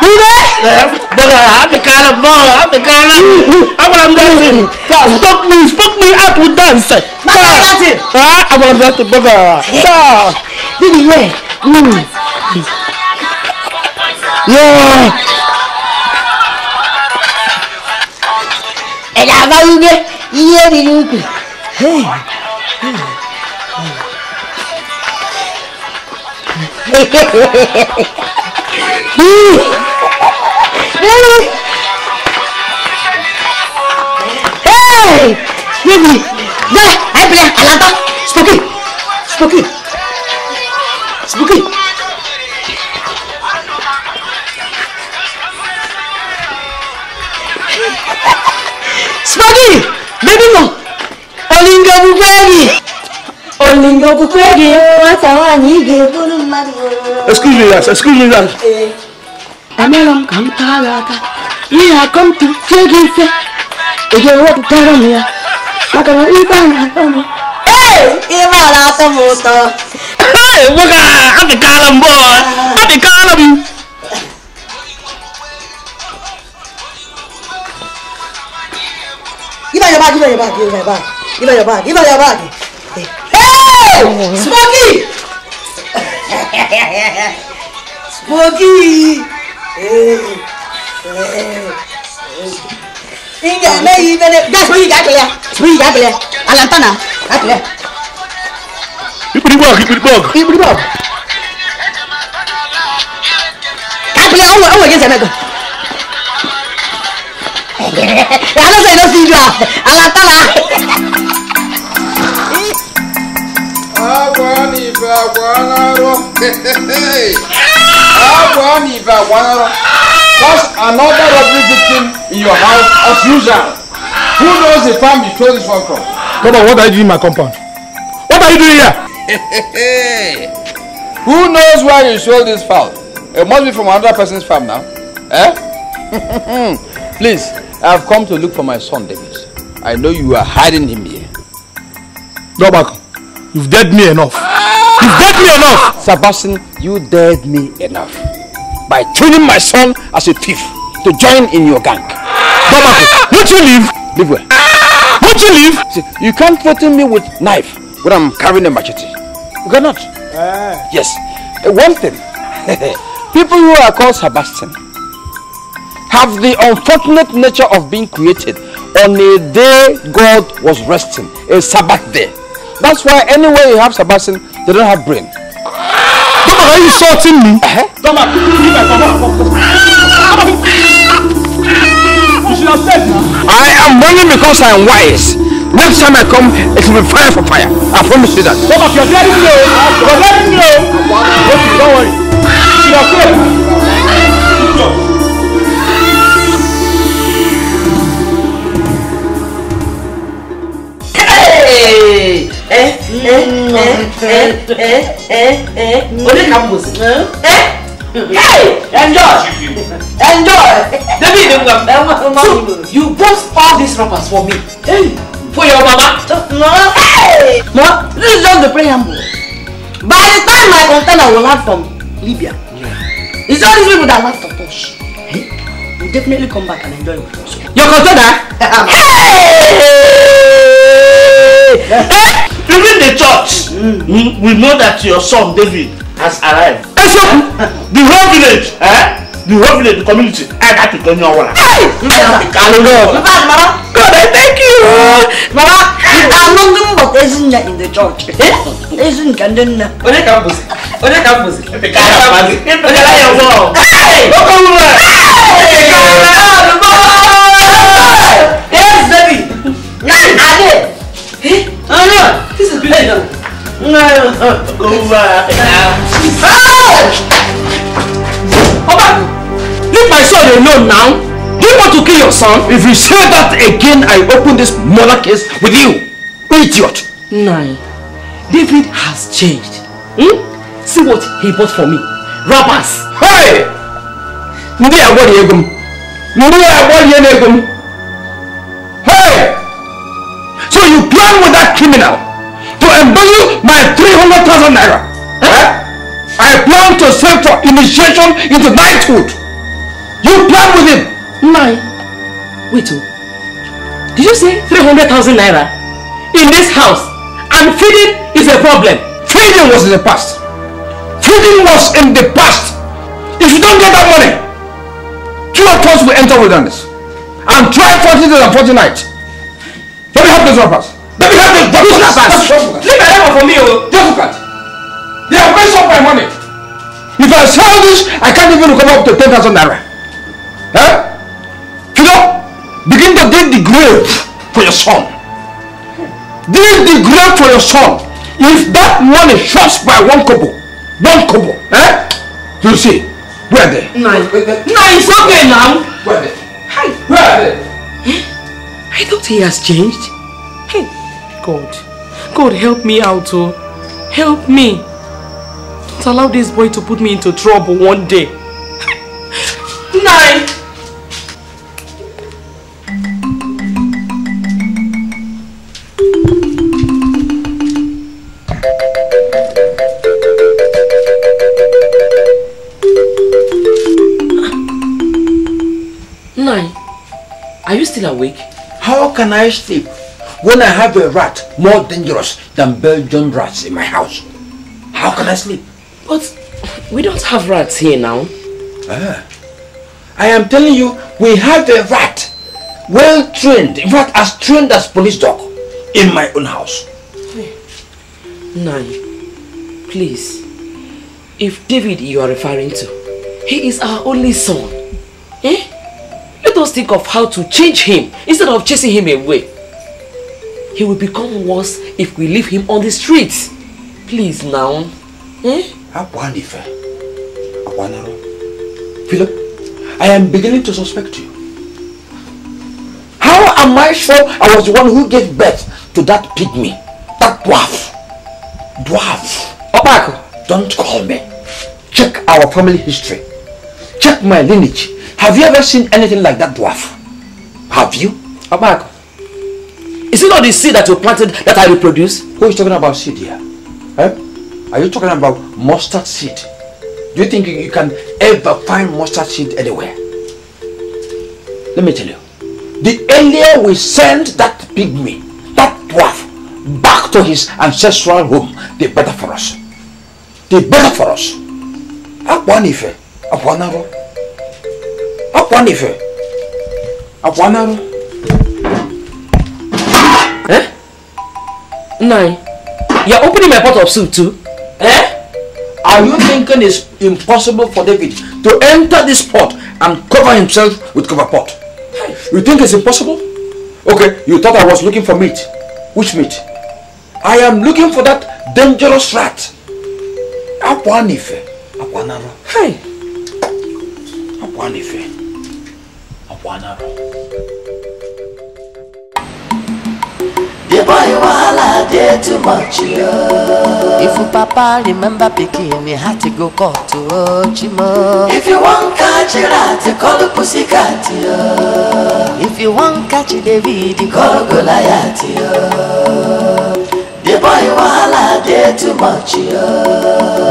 Speaker 8: You there?
Speaker 3: I'm the kind of boy. I'm dancing. Spook me out with dance. I'm gonna dance to bugger.
Speaker 8: Baby, where? Yeah. And I'm out there. Yeah, we do. Hey. Hey! Baby! There! I play Alanta! Spooky! Spooky! Spooky! Spooky! Baby mo! Olinga bukwegi! Olinga bukwegi!
Speaker 3: Excuse me, guys.
Speaker 8: Amelom come tagata. Yeah, come to Chegife. If you want to tell me, I'm going to eat on. Hey! Imala Tomoto.
Speaker 3: Hey, Bugger! I'm the column boy. I'm the column.
Speaker 8: Give her your bag, give her your bag, give her your bag. Give her your bag, give her your bag. Hey! Smokey! Smokey! Inga, maybe that's what you got there. Sweet, got there. Alantana, got there.
Speaker 3: You put the bug.
Speaker 8: Got there, oh, yes, I'm going. I don't say no see you. Alantana.
Speaker 2: Hey! That's another robbery victim in your house as usual. Who knows the farm you stole this one from?
Speaker 4: Come on, what are you doing in my compound? What are you doing here?
Speaker 2: Who knows where you sold this fowl? It must be from another person's farm now. Eh? Please, I have come to look for my son, David. I know you are hiding him here.
Speaker 4: Go back. You've dared me enough. You've dared me enough.
Speaker 2: Sebastian, you dared me enough by training my son as a thief to join in your gang.
Speaker 4: Go back. Won't you leave?
Speaker 2: Leave where?
Speaker 4: Won't you leave?
Speaker 2: See, you can't threaten me with knife when I'm carrying a machete. You cannot. Yes. One thing. People who are called Sebastian have the unfortunate nature of being created on a day God was resting, a Sabbath day. That's why anywhere you have Sebastian, they don't have brain.
Speaker 4: Come on, are you insulting me?
Speaker 3: Come on, you should have said now.
Speaker 2: I am running because I am wise. Next time I come, it will be fire for fire. I promise you that.
Speaker 3: Come on, you're letting me know. You're letting me know. Okay, don't worry. You should have said.
Speaker 8: Hey, enjoy. David, so you bought all these wrappers for me. Hey, for your mama. Hey, Mama, this is just the preamble. By the time my container will land from Libya, it's all these people that laughed at us. Hey, we'll definitely come back and enjoy with us.
Speaker 3: Your container? Hey! Even the church, we know that your son David has arrived. The whole village, the whole village, the community, I got to turn your water.
Speaker 8: Hey! Mama,
Speaker 3: God, I thank you.
Speaker 8: Mama, you are nothing but isn't in the church. Isn't Candina?
Speaker 3: Hey!
Speaker 8: Yes, David. This is beautiful.
Speaker 3: Leave my son alone now. Do you want to kill your son?
Speaker 2: If you say that again, I open this murder case with you. Idiot.
Speaker 9: Nine. David has changed. See what he bought for me. Rappers.
Speaker 2: Hey! Hey! So you plan with that criminal to embezzle my 300,000 naira? I plan to send for initiation into knighthood. You plan with him?
Speaker 9: Nine. Wait, did you say 300,000 naira in this house? And feeding is a problem.
Speaker 2: Feeding was in the past. Feeding was in the past. If you don't get that money, two of us will enter wilderness and try 40 days and 40 nights. Let me have those rappers. Let me have those rappers.
Speaker 3: Leave my number for me, oh.
Speaker 2: Just look at. They have wasted up my money. If I sell this, I can't even come up to 10,000 naira. You know, begin to dig the grave for your son. Dig the grave for your son. If that money shots by one kobo, you'll see. Where are they?
Speaker 9: Nine, it's okay now.
Speaker 2: Where are they?
Speaker 9: Hi.
Speaker 2: Where are they?
Speaker 9: I thought he has changed. Hey, God help me out, oh. Help me. Don't allow this boy to put me into trouble one day. Nine. Nine, are you still awake?
Speaker 2: How can I sleep when I have a rat more dangerous than Belgian rats in my house? How can I sleep?
Speaker 9: But we don't have rats here now.
Speaker 2: I am telling you, we have a rat, well trained, in fact as trained as police dog, in my own house.
Speaker 9: Nine, please, if David you are referring to, he is our only son. Let us think of how to change him instead of chasing him away. He will become worse if we leave him on the streets. Please now.
Speaker 2: Aquanaro. Philip, I am beginning to suspect you. How am I sure I was the one who gave birth to that pygmy? That dwarf? Dwarf. Opako, don't call me. Check our family history. Check my lineage. Have you ever seen anything like that dwarf? Have you?
Speaker 9: Opako, is it not the seed that you planted that I reproduce?
Speaker 2: Who is talking about seed here? Eh? Are you talking about mustard seed? Do you think you can ever find mustard seed anywhere? Let me tell you. The earlier we send that pygmy, that dwarf, back to his ancestral home, the better for us. The better for us. Aquanife, Aquanaro. Aquanife, Aquanaro.
Speaker 9: Eh? Nine. You're opening my pot of soup too? Eh?
Speaker 2: Are you thinking it's impossible for David to enter this pot and cover himself with cover pot? You think it's impossible? Okay, you thought I was looking for meat. Which meat? I am looking for that dangerous rat. Aquanife. Aquanaro.
Speaker 9: Hey.
Speaker 2: Aquanife. Aquanaro.
Speaker 7: The boy wahala dey too much, yo. If you papa remember picking, he had to go court to Ochimo. If you want catch a rat, call the pussycat, yo. If you want catch David, call Goliath, yo. The boy wahala dey too much, yo.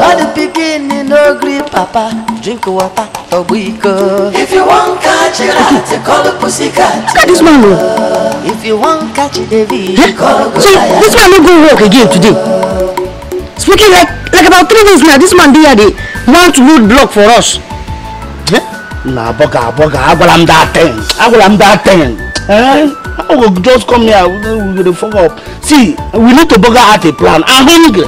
Speaker 7: But the picking no gree papa, drink water, obuiko. If you want catch a rat, call the pussycat.
Speaker 8: Look at this man, bro.
Speaker 7: If you want catch David,
Speaker 8: so this man will go work again today. Speaking like about 3 days now, this man there they want to road block for us.
Speaker 3: Nah, Boga, I will that thing. I will just come here, we will fuck up. See, we need to Boga out a plan. I'm hungry.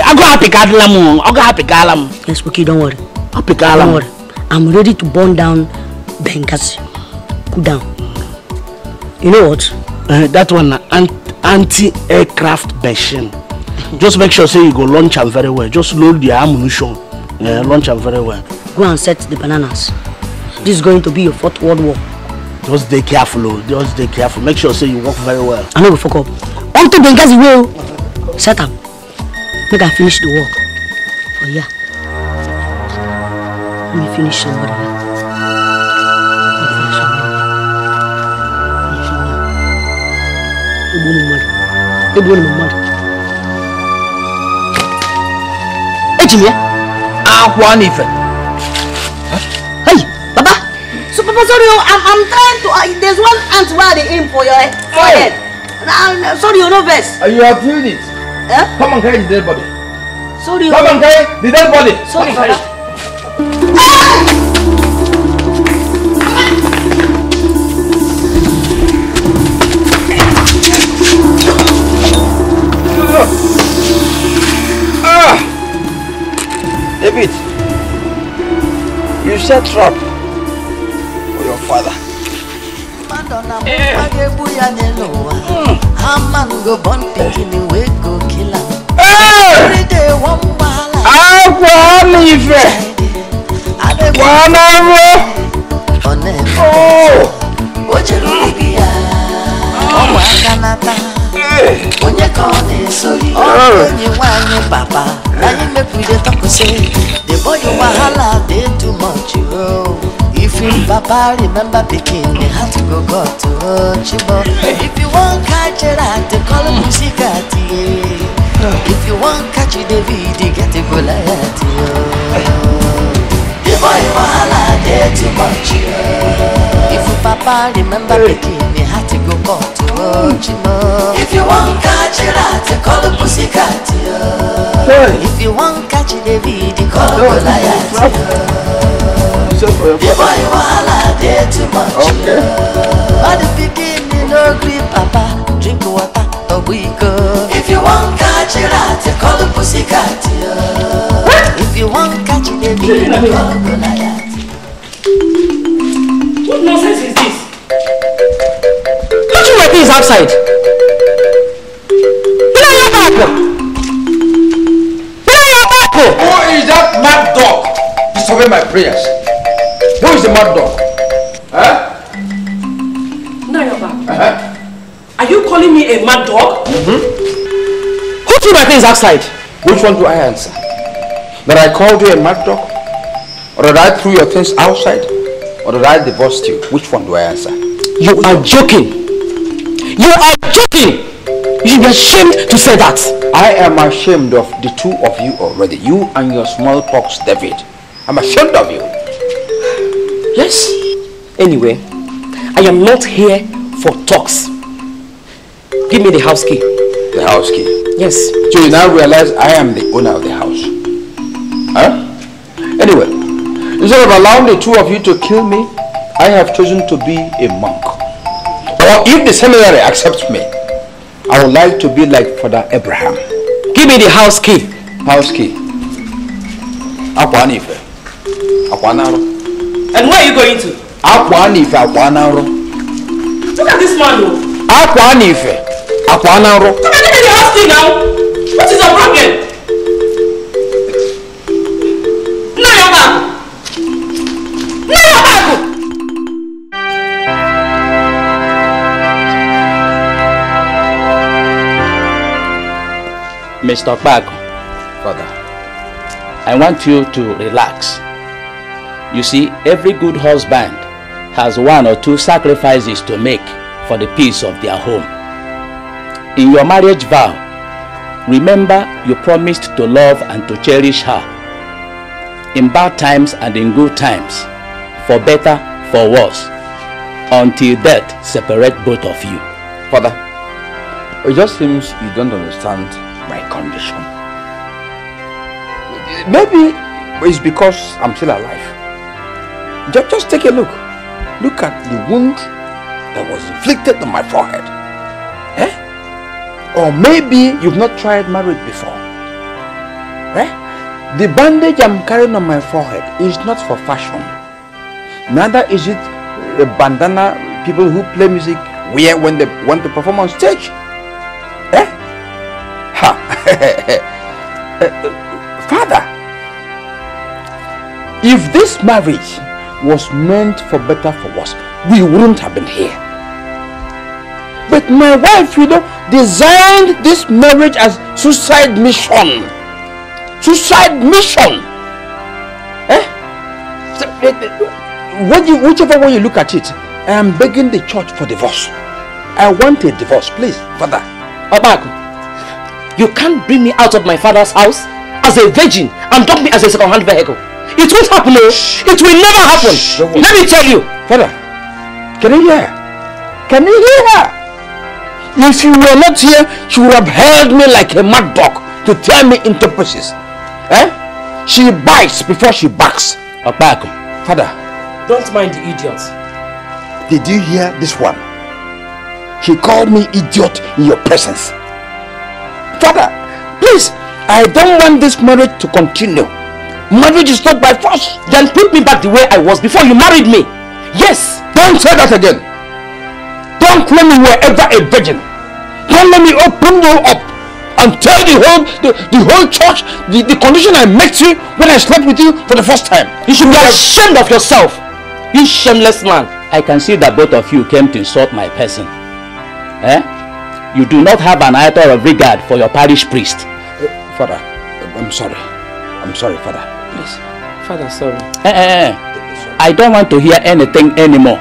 Speaker 3: I go happy Kadalam. I go happy Kalam.
Speaker 8: Yes, Spooky, don't worry.
Speaker 3: Happy Kalam.
Speaker 8: Don't worry. I'm ready to burn down Benghazi. Cool down. You know what?
Speaker 3: That one, anti-aircraft machine. Just make sure say you go launch them very well. Just load the ammunition. Launch them very well.
Speaker 8: Go and set the bananas. This is going to be your 4th World War.
Speaker 3: Just stay careful, just stay careful. Make sure say you work very well.
Speaker 8: I know we fuck up. Until Benghazi will set up. Make I finish the work. Oh yeah. Let me finish somebody. Hey, Papa. So Papa, sorry, I'm trying to. There's one ant where they aim for your forehead. Sorry, you know best.
Speaker 2: You have filled it.
Speaker 8: Eh?
Speaker 2: Come and carry the dead body.
Speaker 8: Sorry.
Speaker 2: Come and carry the dead body.
Speaker 8: Sorry, Papa.
Speaker 2: David, you set trap for your father.
Speaker 7: Man go born picking away go kill him.
Speaker 2: Every
Speaker 7: day one onye kone sorry onye wanyu papa na you make we dey talk say the boy wahala dey too much oh. If you papa remember picking they have to go to Chibo. If you want catch it at the call pussycat. If you want catch David get a Goliath. The boy wahala dey too much oh. If you papa remember picking they have to go to Chibo. If you want catch it at the call pussycat. If you want catch David call Goliath. The boy wahala dey too much.
Speaker 2: Okay.
Speaker 7: But the beginning no gree papa drink water obuiko. If you want catch a rat call the pussycat. If you want catch the baby call Goliath.
Speaker 9: What nonsense is this? Don't you wear things outside?
Speaker 2: Who is that mad dog disturbing my prayers? Who is the mad dog? Huh?
Speaker 9: No, you're back. Are you calling me a mad dog? Who threw my things outside?
Speaker 2: Which one do I answer? That I called you a mad dog? Or that I threw your things outside? Or that I divorced you? Which one do I answer?
Speaker 9: You are joking. You are joking. You should be ashamed to say that.
Speaker 2: I am ashamed of the two of you already. You and your smallpox David. I'm ashamed of you.
Speaker 9: Yes. Anyway, I am not here for talks. Give me the house key.
Speaker 2: The house key?
Speaker 9: Yes.
Speaker 2: So you now realize I am the owner of the house. Huh? Anyway, instead of allowing the two of you to kill me, I have chosen to be a monk. Or if the seminary accepts me, I would like to be like Father Abraham.
Speaker 9: Give me the house key.
Speaker 2: House key. Akwanife. Akwanaro.
Speaker 9: And where are you going to?
Speaker 2: Akwanife, Akwanaro.
Speaker 9: Look at this man, though.
Speaker 2: Akwanife, Akwanaro.
Speaker 9: Come and give me the house key now. What is your problem? No, you're back. No, you're back.
Speaker 5: Mr. Okpako,
Speaker 2: Father,
Speaker 5: I want you to relax. You see, every good husband has one or two sacrifices to make for the peace of their home. In your marriage vow, remember you promised to love and to cherish her in bad times and in good times, for better, for worse, until death separate both of you.
Speaker 2: Father, it just seems you don't understand my condition. Maybe it's because I'm still alive. Just take a look. Look at the wound that was inflicted on my forehead. Eh? Or maybe you've not tried marriage before. Eh? The bandage I'm carrying on my forehead is not for fashion. Neither is it a bandana people who play music wear when they want to perform on stage. Eh? Ha! Father, if this marriage was meant for better, for worse, we wouldn't have been here. But my wife, you know, designed this marriage as suicide mission. Suicide mission. Eh? Whichever way you look at it, I am begging the church for divorce. I want a divorce, please, Father.
Speaker 9: Okpako, you can't bring me out of my father's house as a virgin and dump me as a second-hand vehicle. It won't happen, no. It will never happen. Let me tell you.
Speaker 2: Father, can you hear? Can you hear her? If you were not here, she would have held me like a mad dog to tear me into pieces. Eh? She bites before she barks.
Speaker 5: Okpako.
Speaker 2: Father,
Speaker 9: don't mind the idiot.
Speaker 2: Did you hear this one? He called me idiot in your presence. Father, please, I don't want this marriage to continue. Marriage is not by force.
Speaker 9: Then put me back the way I was before you married me. Yes.
Speaker 2: Don't say that again. Don't let me were ever a virgin. Don't let me open you up and tell the whole church the condition I met you when I slept with you for the first time.
Speaker 9: You should be ashamed of yourself. You shameless man.
Speaker 5: I can see that both of you came to insult my person. Eh? You do not have an iota of regard for your parish priest.
Speaker 2: Father, I'm sorry. I'm sorry, Father. Please.
Speaker 9: Father, sorry.
Speaker 5: I don't want to hear anything anymore.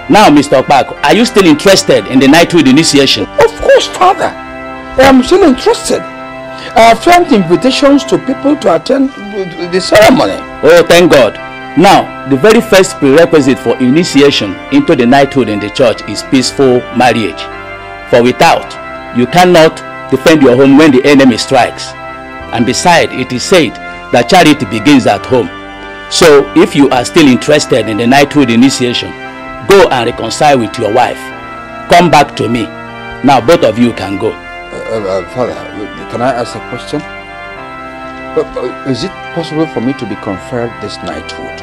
Speaker 5: Now, Mr. Okpako, are you still interested in the knighthood initiation?
Speaker 2: Of course, Father. I am still interested. I have sent invitations to people to attend the ceremony.
Speaker 5: Oh, thank God. Now, the very first prerequisite for initiation into the knighthood in the church is peaceful marriage. For without, you cannot defend your home when the enemy strikes. And besides, it is said that charity begins at home. So, if you are still interested in the knighthood initiation, go and reconcile with your wife. Come back to me. Now, both of you can go.
Speaker 2: Father, can I ask a question? Is it possible for me to be conferred this knighthood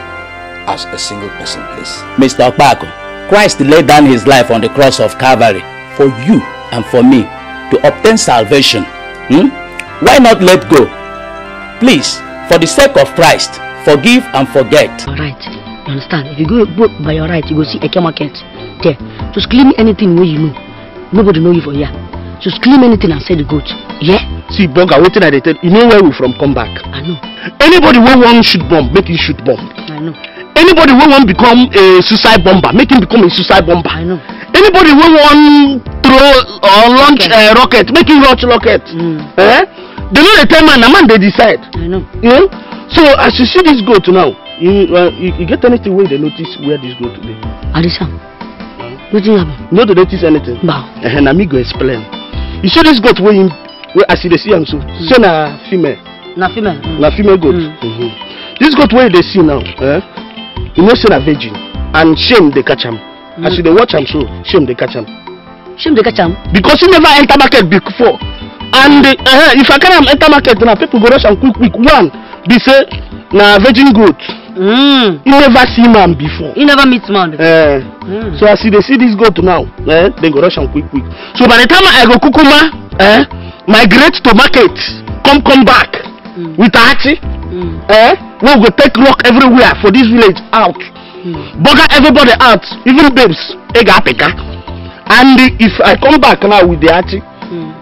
Speaker 2: as a single person, please?
Speaker 5: Mr. Okpako, Christ laid down his life on the cross of Calvary for you and for me to obtain salvation. Why not let go? Please, for the sake of Christ, Forgive and forget.
Speaker 8: Alright, you understand? If you go by your right, you go see Eke Market there. Just claim anything where you know. Nobody know you for here. Just claim anything and sell the goat. Yeah?
Speaker 3: See, Boga, waiting at the tell. You know where we from come back.
Speaker 8: I know.
Speaker 3: Anybody who want shoot bomb, make him shoot bomb.
Speaker 8: I know.
Speaker 3: Anybody who want become a suicide bomber, make him become a suicide bomber.
Speaker 8: I know.
Speaker 3: Anybody who want throw or launch a rocket, make him launch rocket. Eh? They know the time and the man they decide.
Speaker 8: I know.
Speaker 3: You know? So as you see this goat now, you get anything where they notice where this goat today?
Speaker 8: Adisa, what do you have?
Speaker 3: No, they notice anything.
Speaker 8: Wow.
Speaker 3: And I go explain. You see this goat where I see they see him so. So na female.
Speaker 8: Na female.
Speaker 3: Na female goat. This goat where they see now, you know say na virgin, and shame they catch him. As you they watch him so, shame they catch him.
Speaker 8: Shame they catch him?
Speaker 3: Because he never enter market before. And if I can't enter market now, people go rush and quick. One, they say na virgin goat. You never see man before.
Speaker 8: You never meet man before.
Speaker 3: So as they see this goat now, they go rush and quick. So by the time I go kukuma, migrate to market, come back with Achi, we go take rock everywhere for this village out. Bugger everybody out, even babes, and if I come back now with the Achi,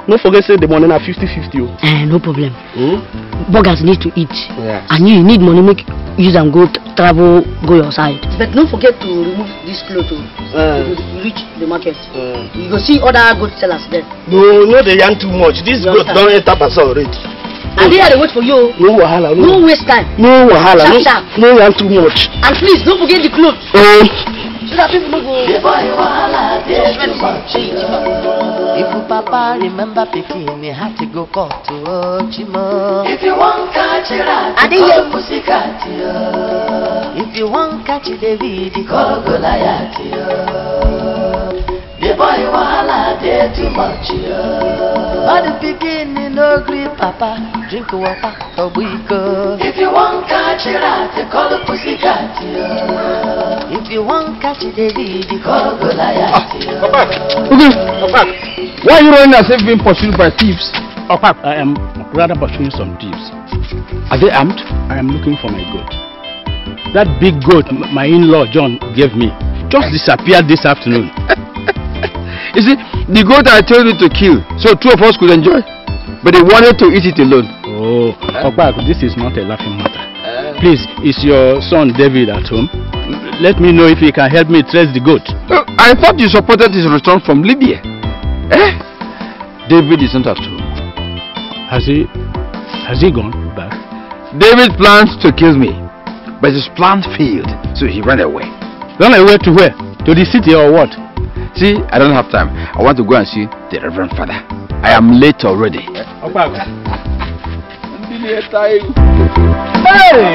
Speaker 3: no forget say the money na 50-50.
Speaker 8: No problem. Buggers need to eat. And you need money, make use and go travel, go your side. But don't forget to remove this cloth to reach the market. You go see other goat sellers there.
Speaker 3: No, they yarn too much. This goat don't enter Basa already.
Speaker 8: And they are the wait for you.
Speaker 3: No wahala.
Speaker 8: No waste time.
Speaker 3: No wahala. No yarn too much.
Speaker 8: And please don't forget the clothes. So that people don't go.
Speaker 7: If you papa remember picking, you have to go court to Ochimo. If you want catch it, I didn't pussycat. If you want catch it, David, call Goliath. The boy wahala there too much. But the beginning no grip, papa, drink water, Tobuiko. If you want catch it, call pussycat. If you want catch it, David, call Goliath.
Speaker 2: Papa, why are you running as if being pursued by thieves?
Speaker 6: Oh, Pap, I am rather pursuing some thieves.
Speaker 2: Are they armed?
Speaker 6: I am looking for my goat. That big goat my in-law John gave me just disappeared this afternoon.
Speaker 2: You see, the goat I told you to kill, so two of us could enjoy. But they wanted to eat it alone.
Speaker 6: Oh, Papa, this is not a laughing matter. Please, is your son David at home? Let me know if he can help me trace the goat.
Speaker 2: I thought you supported his return from Libya. David is not at home.
Speaker 6: Has he gone back?
Speaker 2: David planned to kill me, but his plan failed, so he ran away.
Speaker 6: Run away to where? To the city or what?
Speaker 2: See, I don't have time. I want to go and see the Reverend Father. I am late already. Hey!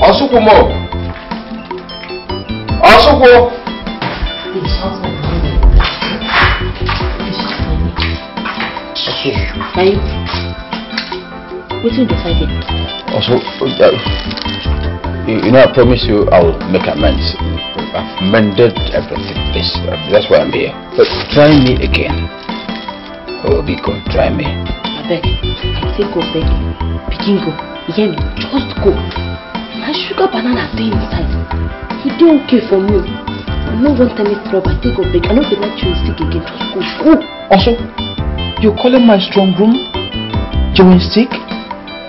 Speaker 2: Osukwu mo. Osukwu.
Speaker 8: What's you decided?
Speaker 2: Also, you know, I promise you I'll make amends. I've mended everything. That's why I'm here. But try me again. Oh, be good. Try me.
Speaker 8: I beg. I say go beg. Begin go. You hear me? Just go. My sugar banana stay inside. He did okay for me. I no want any trouble. I take a beg. I know they let you stick again. Just go. Go.
Speaker 2: Also, you're calling my strong room joystick?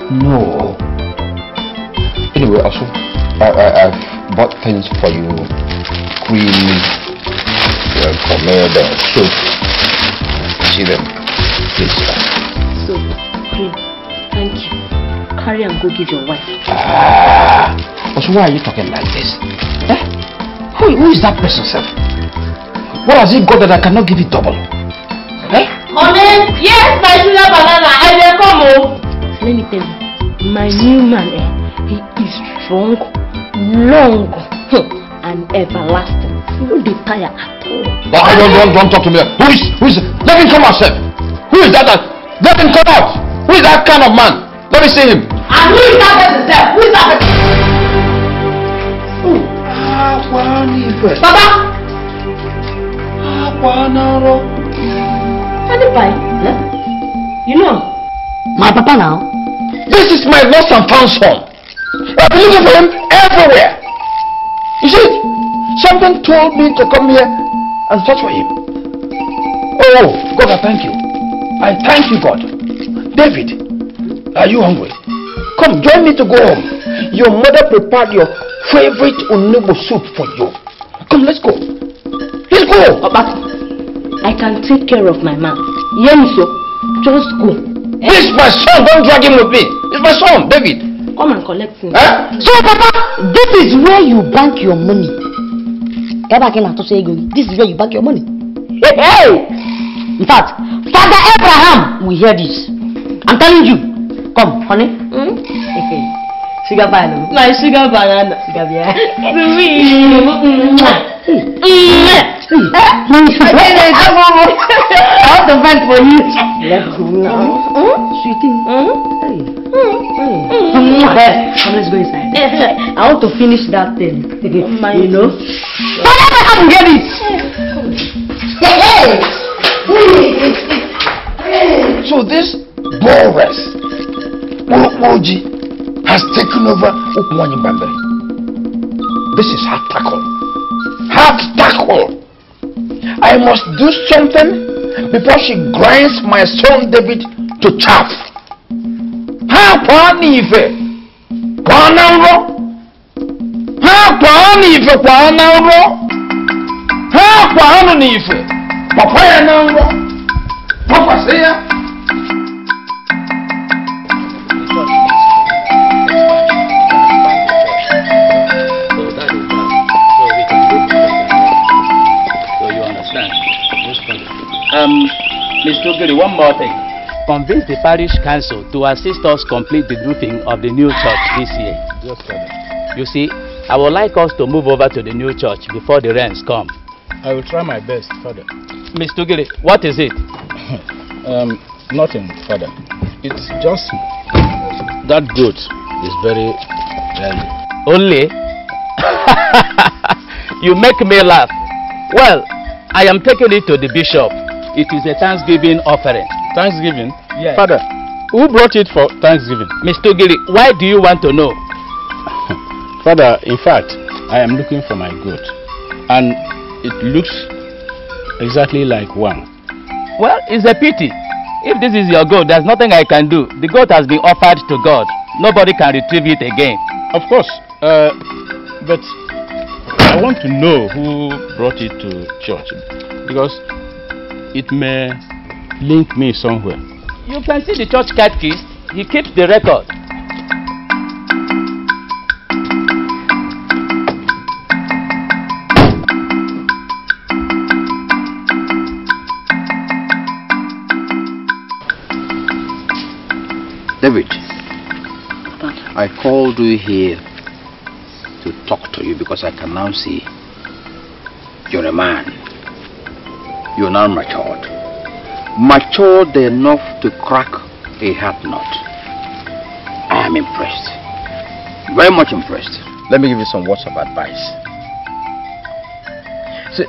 Speaker 2: No. Anyway, also, I've bought things for you. Cream, pomade, soap. See them, please.
Speaker 8: Soap, cream. Thank you. Carry and go give your wife.
Speaker 2: Also, why are you talking like this? Who is that person, sir? What has he got that I cannot give it double?
Speaker 1: Honey, yes, my sugar banana, I will come home.
Speaker 8: Let me tell you, my new man, he is strong, long, and everlasting. He won't be tired at all.
Speaker 2: Don't talk to me. Who is? Let him come out, sir. Who is that? Let him come out. Who is that kind of man? Let me see him.
Speaker 8: And who is that person, sir? Who is that person? Papa! You know, my papa now.
Speaker 2: This is my lost and found son. I've been looking for him everywhere. You see, something told me to come here and search for him. Oh, God, I thank you. I thank you, God. David, are you hungry? Come, join me to go home. Your mother prepared your favorite onubo soup for you. Come, let's go. Let's go.
Speaker 1: Papa, I can take care of my man. Hear me, so just go.
Speaker 2: This is my son. Don't drag him with me. It's my son, David.
Speaker 1: Come and collect him.
Speaker 8: So, Papa, this is where you bank your money. This is where you bank your money. Hey! In fact, Father Abraham will hear this. I'm telling you. Come, honey. Sugar banana.
Speaker 1: My sugar banana.
Speaker 8: Sugar banana. I want to vent for you. Let's go now. Sweetie. Come, let's go inside. I want to finish that thing. You know? But I have to get it.
Speaker 2: So this Boris Oji has taken over Ukwanyi Bambari. This is hard tackle. Hard tackle. I must do something before she grinds my son David to chaff. Ha kwani ife. Kwananro. Ha kwani ife kwananro. Ha kwani ife. Papa ya nanro. Papa say
Speaker 5: Mr. Ogiri, one more thing. Convince the parish council to assist us complete the roofing of the new church this year.
Speaker 6: Yes, Father.
Speaker 5: You see, I would like us to move over to the new church before the rains come.
Speaker 6: I will try my best, Father.
Speaker 5: Mr. Ogiri, what is it?
Speaker 6: Nothing, Father. It's just that goat is very early.
Speaker 5: Only? You make me laugh. Well, I am taking it to the bishop. It is a Thanksgiving offering.
Speaker 6: Thanksgiving?
Speaker 5: Yes.
Speaker 6: Father, who brought it for Thanksgiving?
Speaker 5: Mr. Ogiri, why do you want to know?
Speaker 6: Father, in fact, I am looking for my goat. And it looks exactly like one.
Speaker 5: Well, it's a pity. If this is your goat, there's nothing I can do. The goat has been offered to God. Nobody can retrieve it again.
Speaker 6: Of course. But I want to know who brought it to church. Because it may link me somewhere.
Speaker 5: You can see the church catechist. He keeps the record.
Speaker 2: David, I called you here to talk to you because I can now see you're a man. You're now matured. Matured enough to crack a heart nut. I am impressed. Very much impressed. Let me give you some words of advice. See,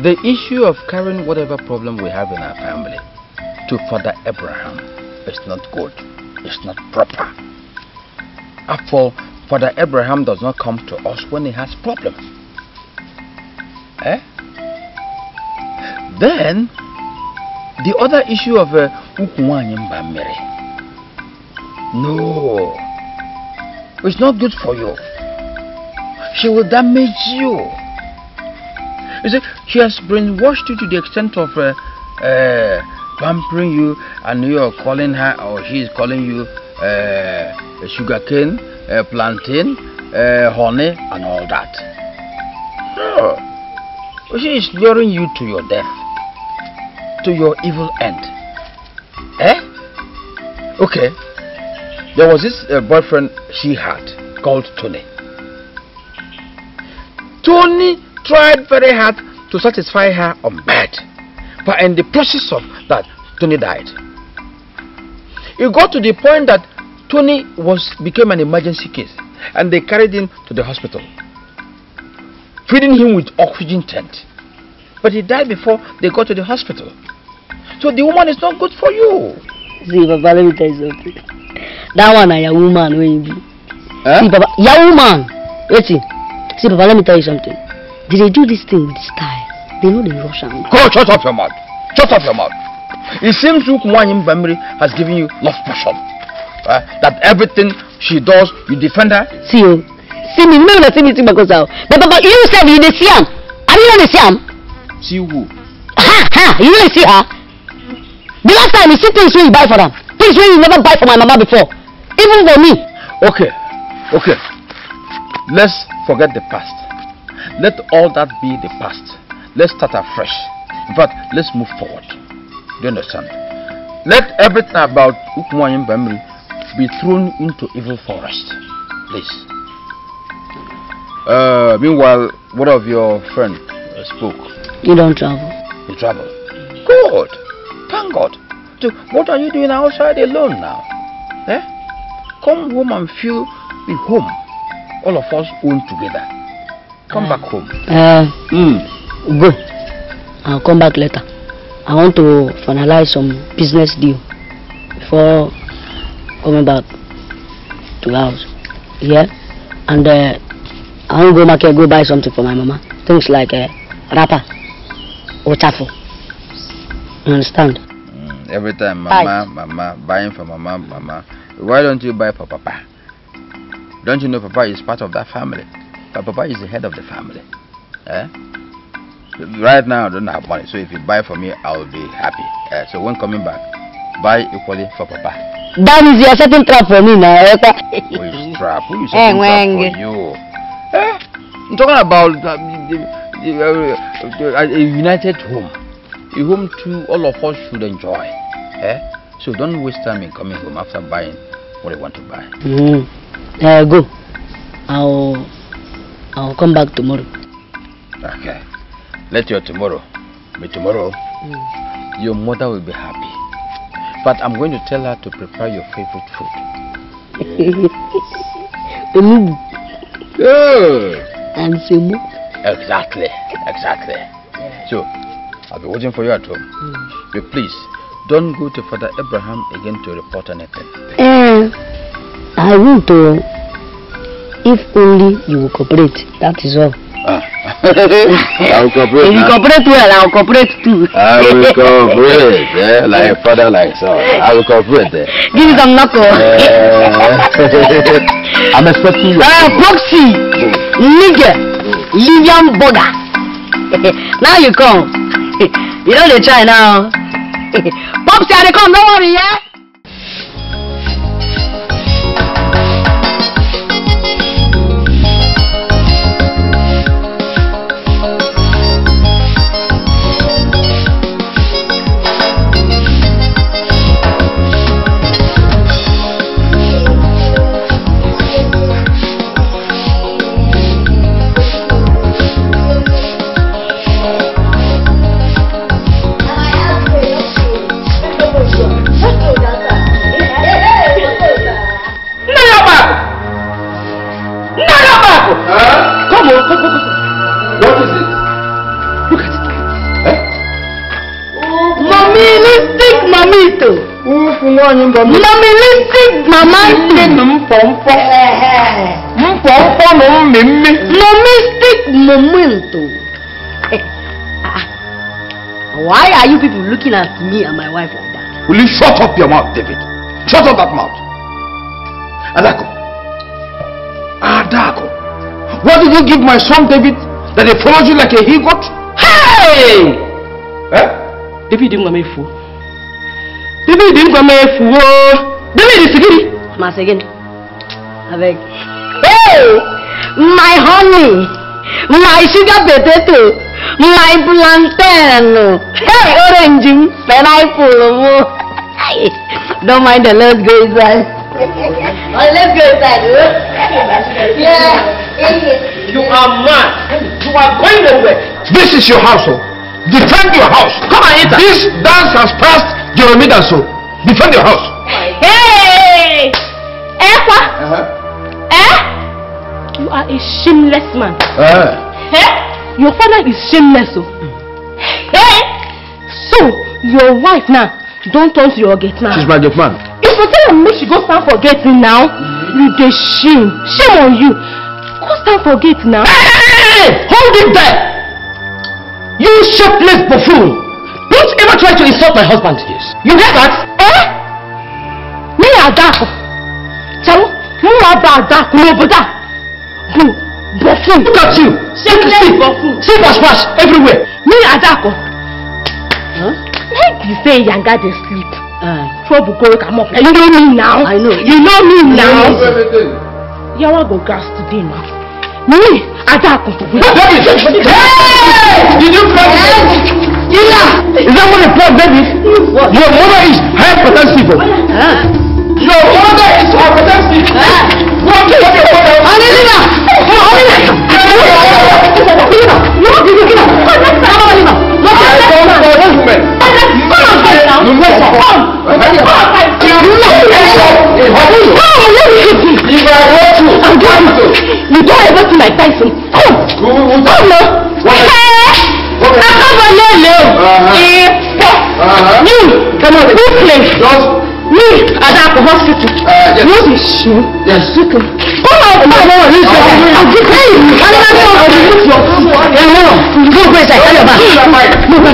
Speaker 2: the issue of carrying whatever problem we have in our family to Father Abraham is not good. It's not proper. After all, Father Abraham does not come to us when he has problems. Then, the other issue of Ukwanyi Mbamere. No, it's not good for you. She will damage you. You see, she has brainwashed you to the extent of pampering you, and you are calling her, or she is calling you sugarcane, plantain, honey, and all that. No, she is luring you to your death, to your evil end. Okay, there was this boyfriend she had called Tony. Tony tried very hard to satisfy her on bed, but in the process of that, Tony died. It got to the point that Tony became an emergency case, and they carried him to the hospital, feeding him with oxygen tent. But he died before they got to the hospital. So the woman is not good for you.
Speaker 8: See, Papa, let me tell you something. That one is your woman, when you be.
Speaker 2: Huh?
Speaker 8: See, Papa, your woman. Wait, see, Papa, let me tell you something. Did they do this thing with style? They know they rush am.
Speaker 2: Go, shut up your mouth. Shut up your mouth. It seems Ukumwanyim Bamiri has given you love passion. That everything she does, you defend her.
Speaker 8: See you. See me, never see me because of. But Papa, you said you didn't see him. Are you not see him?
Speaker 2: See who?
Speaker 8: Ha! You didn't see her. The last time you see things when you buy for them. Things when you never buy for my mama before. Even for me.
Speaker 2: Okay. Let's forget the past. Let all that be the past. Let's start afresh. In fact, let's move forward. Do you understand? Let everything about Ukumwanyim Bamiri be thrown into evil forest. Please. Meanwhile, what of your friend spoke?
Speaker 8: You don't travel.
Speaker 2: You travel? Good. Thank God. So what are you doing outside alone now? Come home and feel the home all of us own together. Come back home.
Speaker 8: Go. I'll come back later. I want to finalize some business deal before coming back to the house. Yeah? And I want to go market, go buy something for my mama. Things like wrapper or chaffle. You understand?
Speaker 2: Every time mama, buying for mama. Why don't you buy for papa? Don't you know papa is part of that family? But papa is the head of the family. Right now I don't have money, so if you buy for me, I'll be happy. So when coming back, buy equally for papa.
Speaker 8: That is your setting trap for me now.
Speaker 2: Who is trap? Who is setting trap for you? I'm talking about a united home. A home to all of us should enjoy. So don't waste time in coming home after buying what you want to buy.
Speaker 8: Go. I'll come back tomorrow.
Speaker 2: Okay. Let your tomorrow be tomorrow. Your mother will be happy. But I'm going to tell her to prepare your favorite food. Good.
Speaker 8: And semu.
Speaker 2: Exactly. So I'll be waiting for you at home. But please, don't go to Father Abraham again to report anything.
Speaker 8: I won't. If only you will cooperate. That is all.
Speaker 2: I'll cooperate.
Speaker 8: If you cooperate well, I'll cooperate too.
Speaker 2: I will cooperate. Like father, like son. I will cooperate.
Speaker 8: Give me some knuckle.
Speaker 2: I'm expecting you.
Speaker 8: Proxy. Nigga. Libyan burger. Now you come. You know they try now. Popsy, they come, don't worry, yeah?
Speaker 2: What is it? Look at it.
Speaker 8: Moministic mamito. Moministic mamante. Momistic momento. Why are you people looking at me and my wife like that?
Speaker 2: Will you shut up your mouth, David? Shut up that mouth. Adako. What did you give my son David that he follows you like a he-goat?
Speaker 3: Hey! David didn't come fool. David didn't come fool. David is again.
Speaker 8: Mas again. Avec. Hey! My honey. My sugar potato. My plantain. Hey, orange. Pineapple. Don't mind the let's go inside. Let's go inside. Yeah.
Speaker 3: You are mad. You are going nowhere.
Speaker 2: This is your house, oh. Defend your house.
Speaker 3: Come and enter.
Speaker 2: This dance has passed Jeremy Danso. Defend your house.
Speaker 1: Hey! Ekwa! You are a shameless man. Your father is shameless. So, your wife now, don't turn to your gate man.
Speaker 6: She's my gate man.
Speaker 1: If you tell her make she go stand for gate now, you dey shame. Shame on you. Go stand for gate now.
Speaker 6: Hey! Hold it there! You shapeless buffoon! Don't ever try to insult my husband. Yes. You hear that?
Speaker 1: Me Adako. Chalo, you are Adako. No, but buffoon.
Speaker 6: Look at you. See buffoon. See wash everywhere.
Speaker 1: Me Adako. Like you say, Yanga dey sleep. Trouble go come up. You know me now.
Speaker 8: I know.
Speaker 1: You know me now. Yawa go gas today now. Me Adako.
Speaker 6: Hey! Did you promise? Yeah. Is that what the plan, baby? What? Your mother is hypertensive. Your mother is hypertensive. What is your mother? Alina!
Speaker 1: You don't ever see my Tyson. Come now. Come on, this place. Me, at the hospital. Yes. Yes. Come on, I'm just saying. Go inside. Tell your back. No, go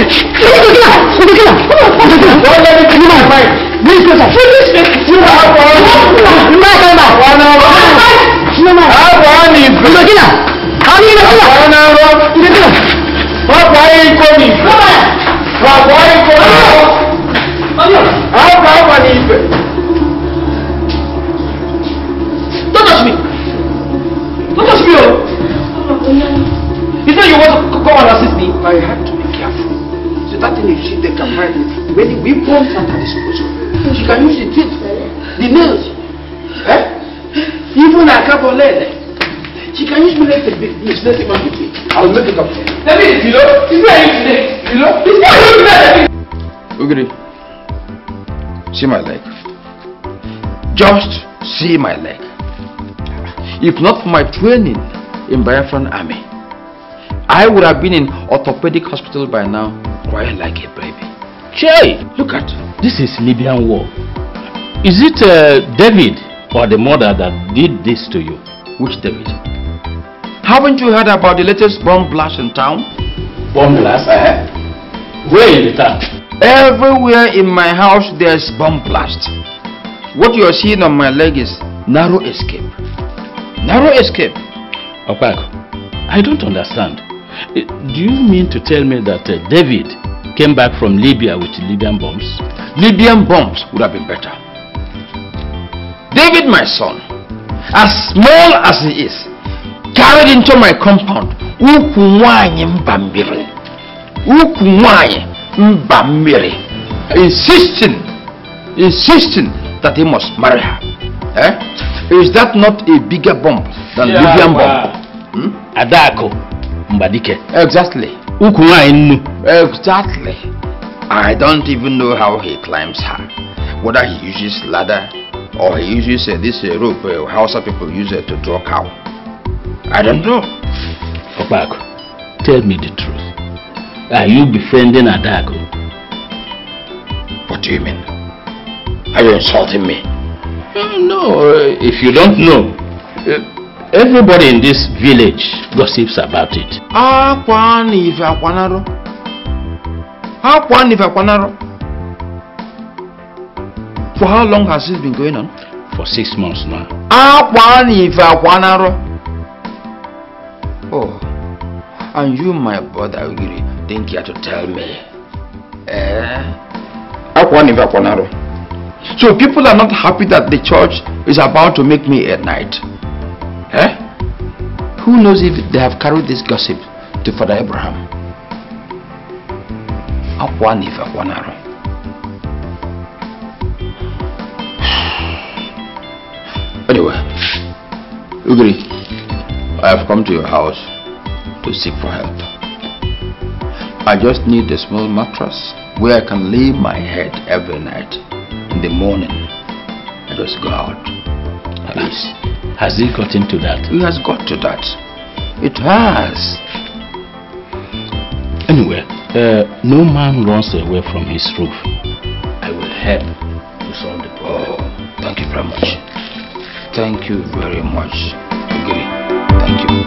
Speaker 6: Don't touch me. Don't touch me. You said you want to come and assist me. I had to be careful. So that thing, if she can find it, when we bomb at her disposal, she can use the teeth, the nails, even a couple leather. She can use me like a big business man with me. I'll make it up. Let me, you know, it's not today. You know, it's not
Speaker 2: Ugiri, see my leg. Just see my leg. If not for my training in Biafran army, I would have been in orthopedic hospital by now, crying like a baby.
Speaker 6: Che,
Speaker 2: look at
Speaker 6: this is Libyan war. Is it David or the mother that did this to you?
Speaker 2: Which David? Haven't you heard about the latest bomb blast in town?
Speaker 6: Bomb blast? Where in the town?
Speaker 2: Everywhere in my house there's bomb blast. What you are seeing on my leg is narrow escape. Narrow escape.
Speaker 6: Opako, I don't understand. Do you mean to tell me that David came back from Libya with Libyan bombs?
Speaker 2: Libyan bombs would have been better. David, my son, as small as he is, carried into my compound insisting that he must marry her. Is that not a bigger bomb than Libyan bomb?
Speaker 6: Adako Mbadike.
Speaker 2: Exactly. Exactly. I don't even know how he climbs her. Whether he uses ladder or he uses this rope Hausa people use it to draw cow. I don't know.
Speaker 6: Opako, tell me the truth. Are you befriending Adako?
Speaker 2: What do you mean? Are you insulting me?
Speaker 6: No, if you don't know, everybody in this village gossips about it.
Speaker 2: For how long has this been going on?
Speaker 6: For 6 months now.
Speaker 2: Oh, and you, my brother Ugiri, think you have to tell me? So people are not happy that the church is about to make me a knight. Who knows if they have carried this gossip to Father Abraham? Anyway, Ugiri, I have come to your house to seek for help. I just need a small mattress where I can lay my head every night. In the morning, I just go out.
Speaker 6: Please. Has he gotten to that?
Speaker 2: He has got to that. It has.
Speaker 6: Anyway, no man runs away from his roof. I will help to solve the problem.
Speaker 2: Oh, thank you very much. Thank you very much. Agree. Thank you.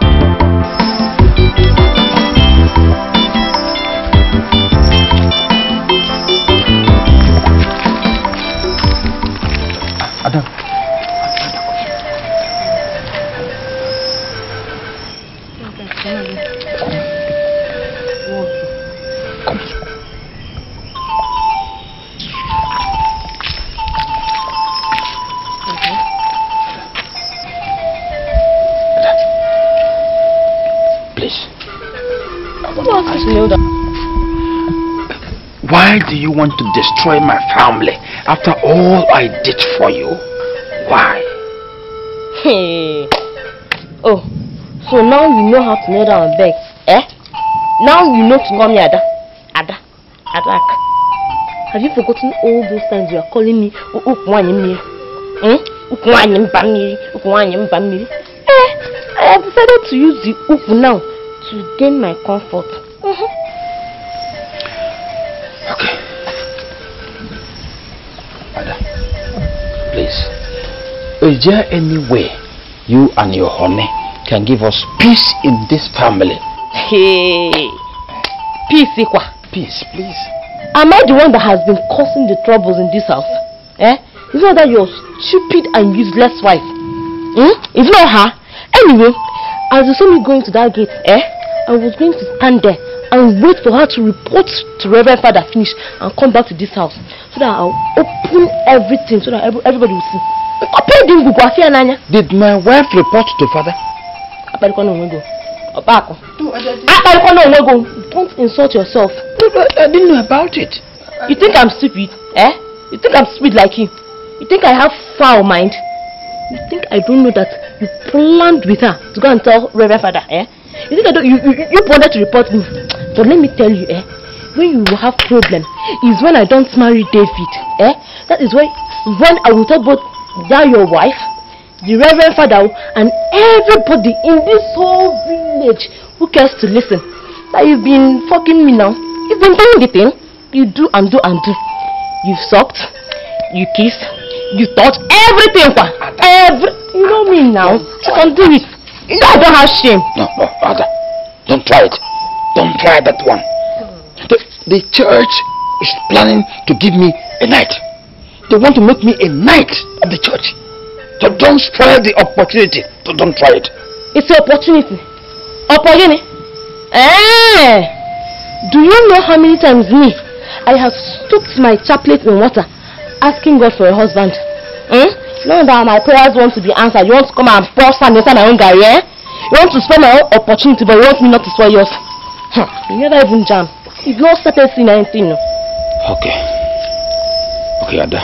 Speaker 2: Adam. Come. Please. Why do you want to destroy my family after all I did for you? Why?
Speaker 1: Hey. Oh, so now you know how to kneel down and beg, eh? Now you know to call me Ada. Ada. Adak. Have you forgotten all those times you are calling me Ukwanyemiri? Ukwanyembamiri. I have decided to use the Ukwu now to gain my comfort.
Speaker 2: Okay. Ada, please. Is there any way you and your honey can give us peace in this family?
Speaker 1: Hey, peace, Ikwa.
Speaker 2: Peace, please.
Speaker 1: Am I the one that has been causing the troubles in this house? Eh? It's not that your stupid and useless wife. It's not her. Anyway, as you saw me going to that gate, I was going to stand there and wait for her to report to Reverend Father finish and come back to this house so that I'll open everything so that everybody will see.
Speaker 2: Did my wife report to Father?
Speaker 1: Don't insult yourself.
Speaker 2: I didn't know about it.
Speaker 1: You think I'm stupid? You think I'm stupid like you? You think I have foul mind? You think I don't know that you planned with her to go and tell Reverend Father? You think I don't? You wanted to report me? But let me tell you, when you will have problem is when I don't marry David. That is when I will tell both that your wife, the Reverend Father, and everybody in this whole village who cares to listen that you've been fucking me now. You've been doing the thing. You do and do and do. You sucked, you kissed, you touched everything. You know me now. You can do it. You know I don't have shame.
Speaker 2: No, Ada. Don't try it. Don't try that one. The church is planning to give me a night. They want to make me a knight of the church. So don't spoil the opportunity. So don't try it.
Speaker 1: It's an opportunity. Opportunity? Do you know how many times I have soaked my chaplet in water asking God for a husband? Now that my prayers want to be answered, you want to come and pour sand inside my own guy, You want to spoil my own opportunity, but you want me not to spoil yours. You never even jam. You've not started seeing anything. No.
Speaker 2: Okay, Ada.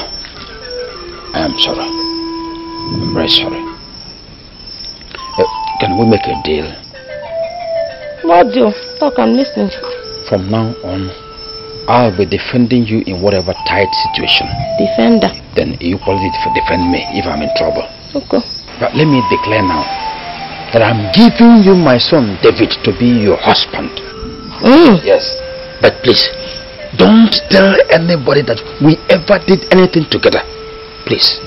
Speaker 2: I am sorry. I'm very sorry. Can we make a deal?
Speaker 1: What deal? Talk, I'm listening.
Speaker 2: From now on, I'll be defending you in whatever tight situation.
Speaker 1: Defender.
Speaker 2: Then you probably defend me if I'm in trouble.
Speaker 1: Okay.
Speaker 2: But let me declare now that I'm giving you my son David to be your husband. Yes. But please, don't tell anybody that we ever did anything together. Please.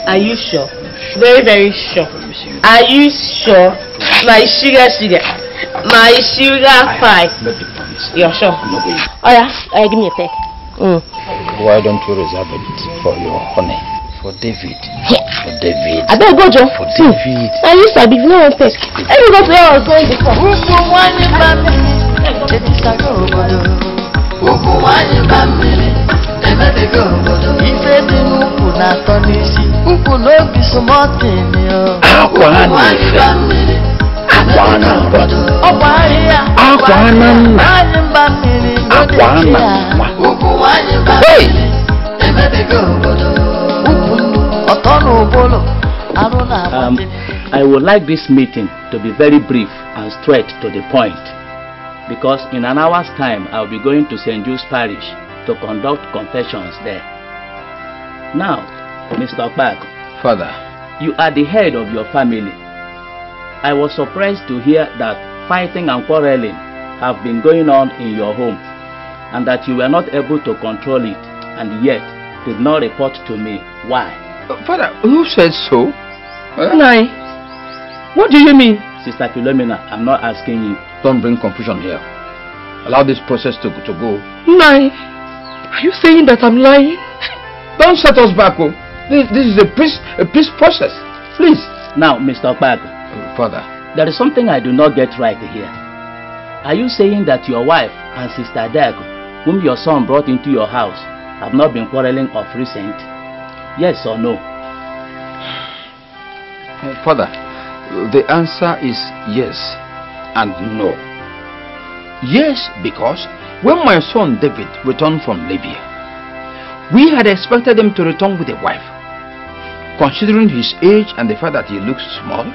Speaker 1: Are you sure? Very, very sure. Are you sure? My sugar. My sugar pie. You're sure? Oh yeah, give me a peck.
Speaker 2: Why don't you reserve it for your honey? For David. For David.
Speaker 1: I better go, Joe.
Speaker 2: For David.
Speaker 1: I used to be no one peck. Let me go to where I was going before.
Speaker 5: I would like this meeting to be very brief and straight to the point, because in an hour's time I'll be going to St. Jude's Parish to conduct confessions there. Now, Mr. Okpak.
Speaker 2: Father.
Speaker 5: You are the head of your family. I was surprised to hear that fighting and quarreling have been going on in your home and that you were not able to control it and yet did not report to me. Why?
Speaker 2: Father, who said so?
Speaker 9: Nai, what do you mean?
Speaker 5: Sister Philomena, I'm not asking you.
Speaker 2: Don't bring confusion here. Allow this process to go.
Speaker 9: Nai, are you saying that I'm lying?
Speaker 2: Don't set us back. Oh. This is a peace process. Please.
Speaker 5: Now, Mr. Okpak.
Speaker 2: Father.
Speaker 5: There is something I do not get right here. Are you saying that your wife and Sister Dago, whom your son brought into your house, have not been quarreling of recent? Yes or no?
Speaker 2: Father, the answer is yes and no. Yes, because when my son David returned from Libya, we had expected him to return with a wife, considering his age and the fact that he looks small.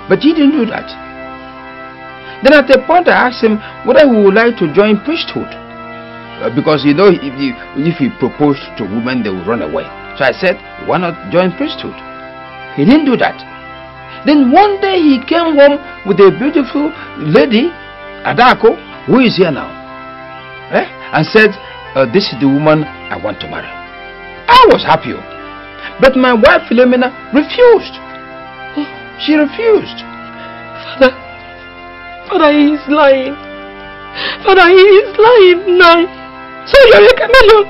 Speaker 2: But he didn't do that. Then at a point I asked him whether he would like to join priesthood. Because you know, if he proposed to women, they would run away. So I said, why not join priesthood? He didn't do that. Then one day he came home with a beautiful lady, Adako, who is here now, and said, this is the woman I want to marry. I was happy. But my wife Philomena refused. She refused.
Speaker 9: Father, he is lying. Father, he is lying. No. So you're a chameleon.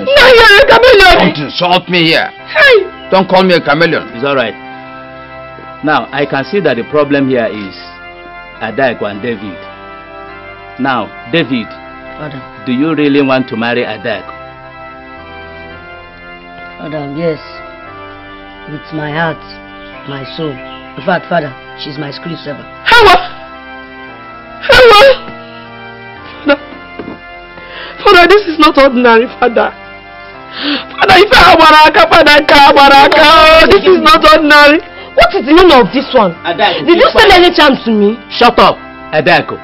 Speaker 9: No, you're a chameleon.
Speaker 2: Don't insult me here.
Speaker 9: Hey.
Speaker 2: Don't call me a chameleon.
Speaker 5: It's alright. Now, I can see that the problem here is Adako and David. Now, David,
Speaker 8: Father.
Speaker 5: Do you really want to marry Adako?
Speaker 8: Father, yes. With my heart, my soul. In fact, Father, she's my school servant.
Speaker 9: Father, this is not ordinary, Father. Father, if this is not ordinary. What is the meaning of this one?
Speaker 5: Adako,
Speaker 9: did you send any chance to me?
Speaker 5: Shut up, Adako.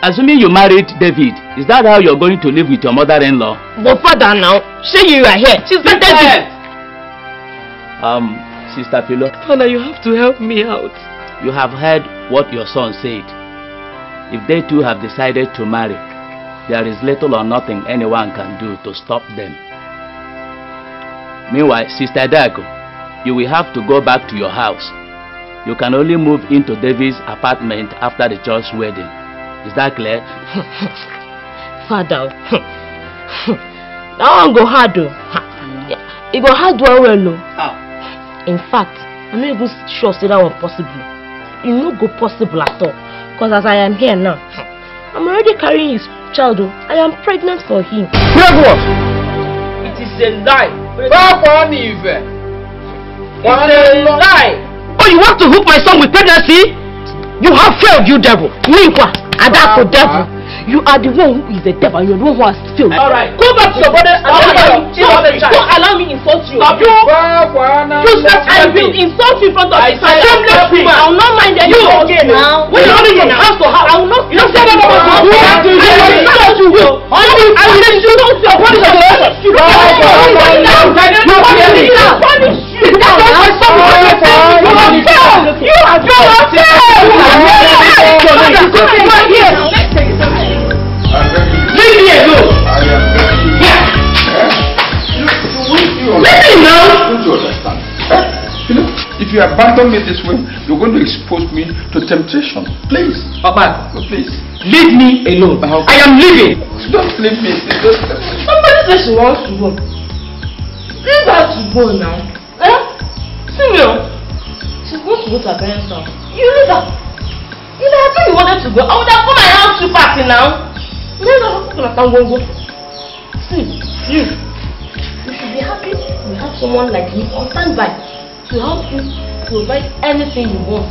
Speaker 5: Assuming you married David, is that how you're going to live with your mother-in-law?
Speaker 9: But Father, now, say you are here. She's not David.
Speaker 5: Sister Philo.
Speaker 9: Father, you have to help me out.
Speaker 5: You have heard what your son said. If they two have decided to marry, there is little or nothing anyone can do to stop them. Meanwhile, Sister Dago, you will have to go back to your house. You can only move into David's apartment after the church wedding. Is that clear?
Speaker 9: Father, that one go hard though. It go hard well.
Speaker 5: How?
Speaker 9: In fact, I'm not even sure say that one possible. It no go possible at all. Because as I am here now, I'm already carrying his child. I am pregnant for him.
Speaker 2: What?
Speaker 9: It is a lie.
Speaker 2: It's a
Speaker 9: lie. Oh, you want to hook my son with pregnancy? You have failed, you devil. Adako devil. You are the one who is the devil. You are the one who has failed.
Speaker 3: Alright.
Speaker 9: Go back to your brother and don't allow me insult you.
Speaker 3: Stop.
Speaker 9: You I will insult you in front of the shameless woman. I will not mind anything again now. When you're running from house to house, I will not. You don't say that about you. I will insult you. I will insult your body. You leave me alone. Let me know.
Speaker 2: Don't you understand? You know, if you abandon me this way, you're going to expose me to temptation. Please.
Speaker 3: Papa,
Speaker 2: please.
Speaker 3: leave me alone. I am leaving.
Speaker 2: Don't leave me.
Speaker 9: Somebody says she wants to go. Leave her to go now. See me. She's supposed to go to her parents' house. You leave her. You know, I thought you wanted to go. I would have come my house to party now. See, you should be happy you have someone like me on standby to help you provide anything you want.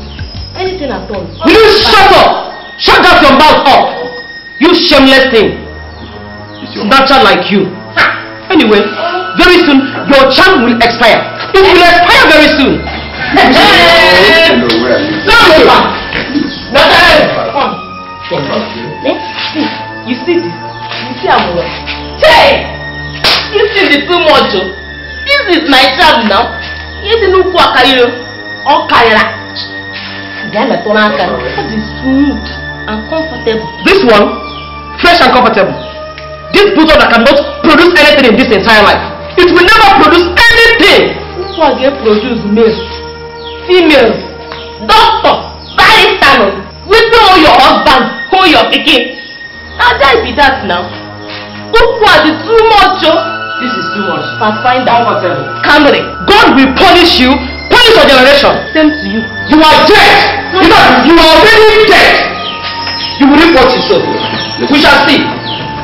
Speaker 9: Anything at all.
Speaker 3: Will you shut up? Shut up your mouth up! You shameless thing. Snatcher like you. Anyway, very soon your child will expire. It will expire very soon. You see this? You see I'm well. Hey! You see the 2 months?
Speaker 1: Okayo. Okaira. That is smooth and comfortable.
Speaker 3: This one, fresh and comfortable. This bottle that cannot produce anything in this entire life. It will never produce anything.
Speaker 1: This one get produce male, female, doctor, barrister. We know your husband, who your picking. Now that be that now. This one is too much.
Speaker 3: This is too much.
Speaker 1: Pathfinder.
Speaker 3: Comfortable.
Speaker 1: Camry.
Speaker 3: God will punish you. Punish your generation.
Speaker 1: Same to you.
Speaker 3: You are dead. You are already dead. You will reap what you sow. We shall see.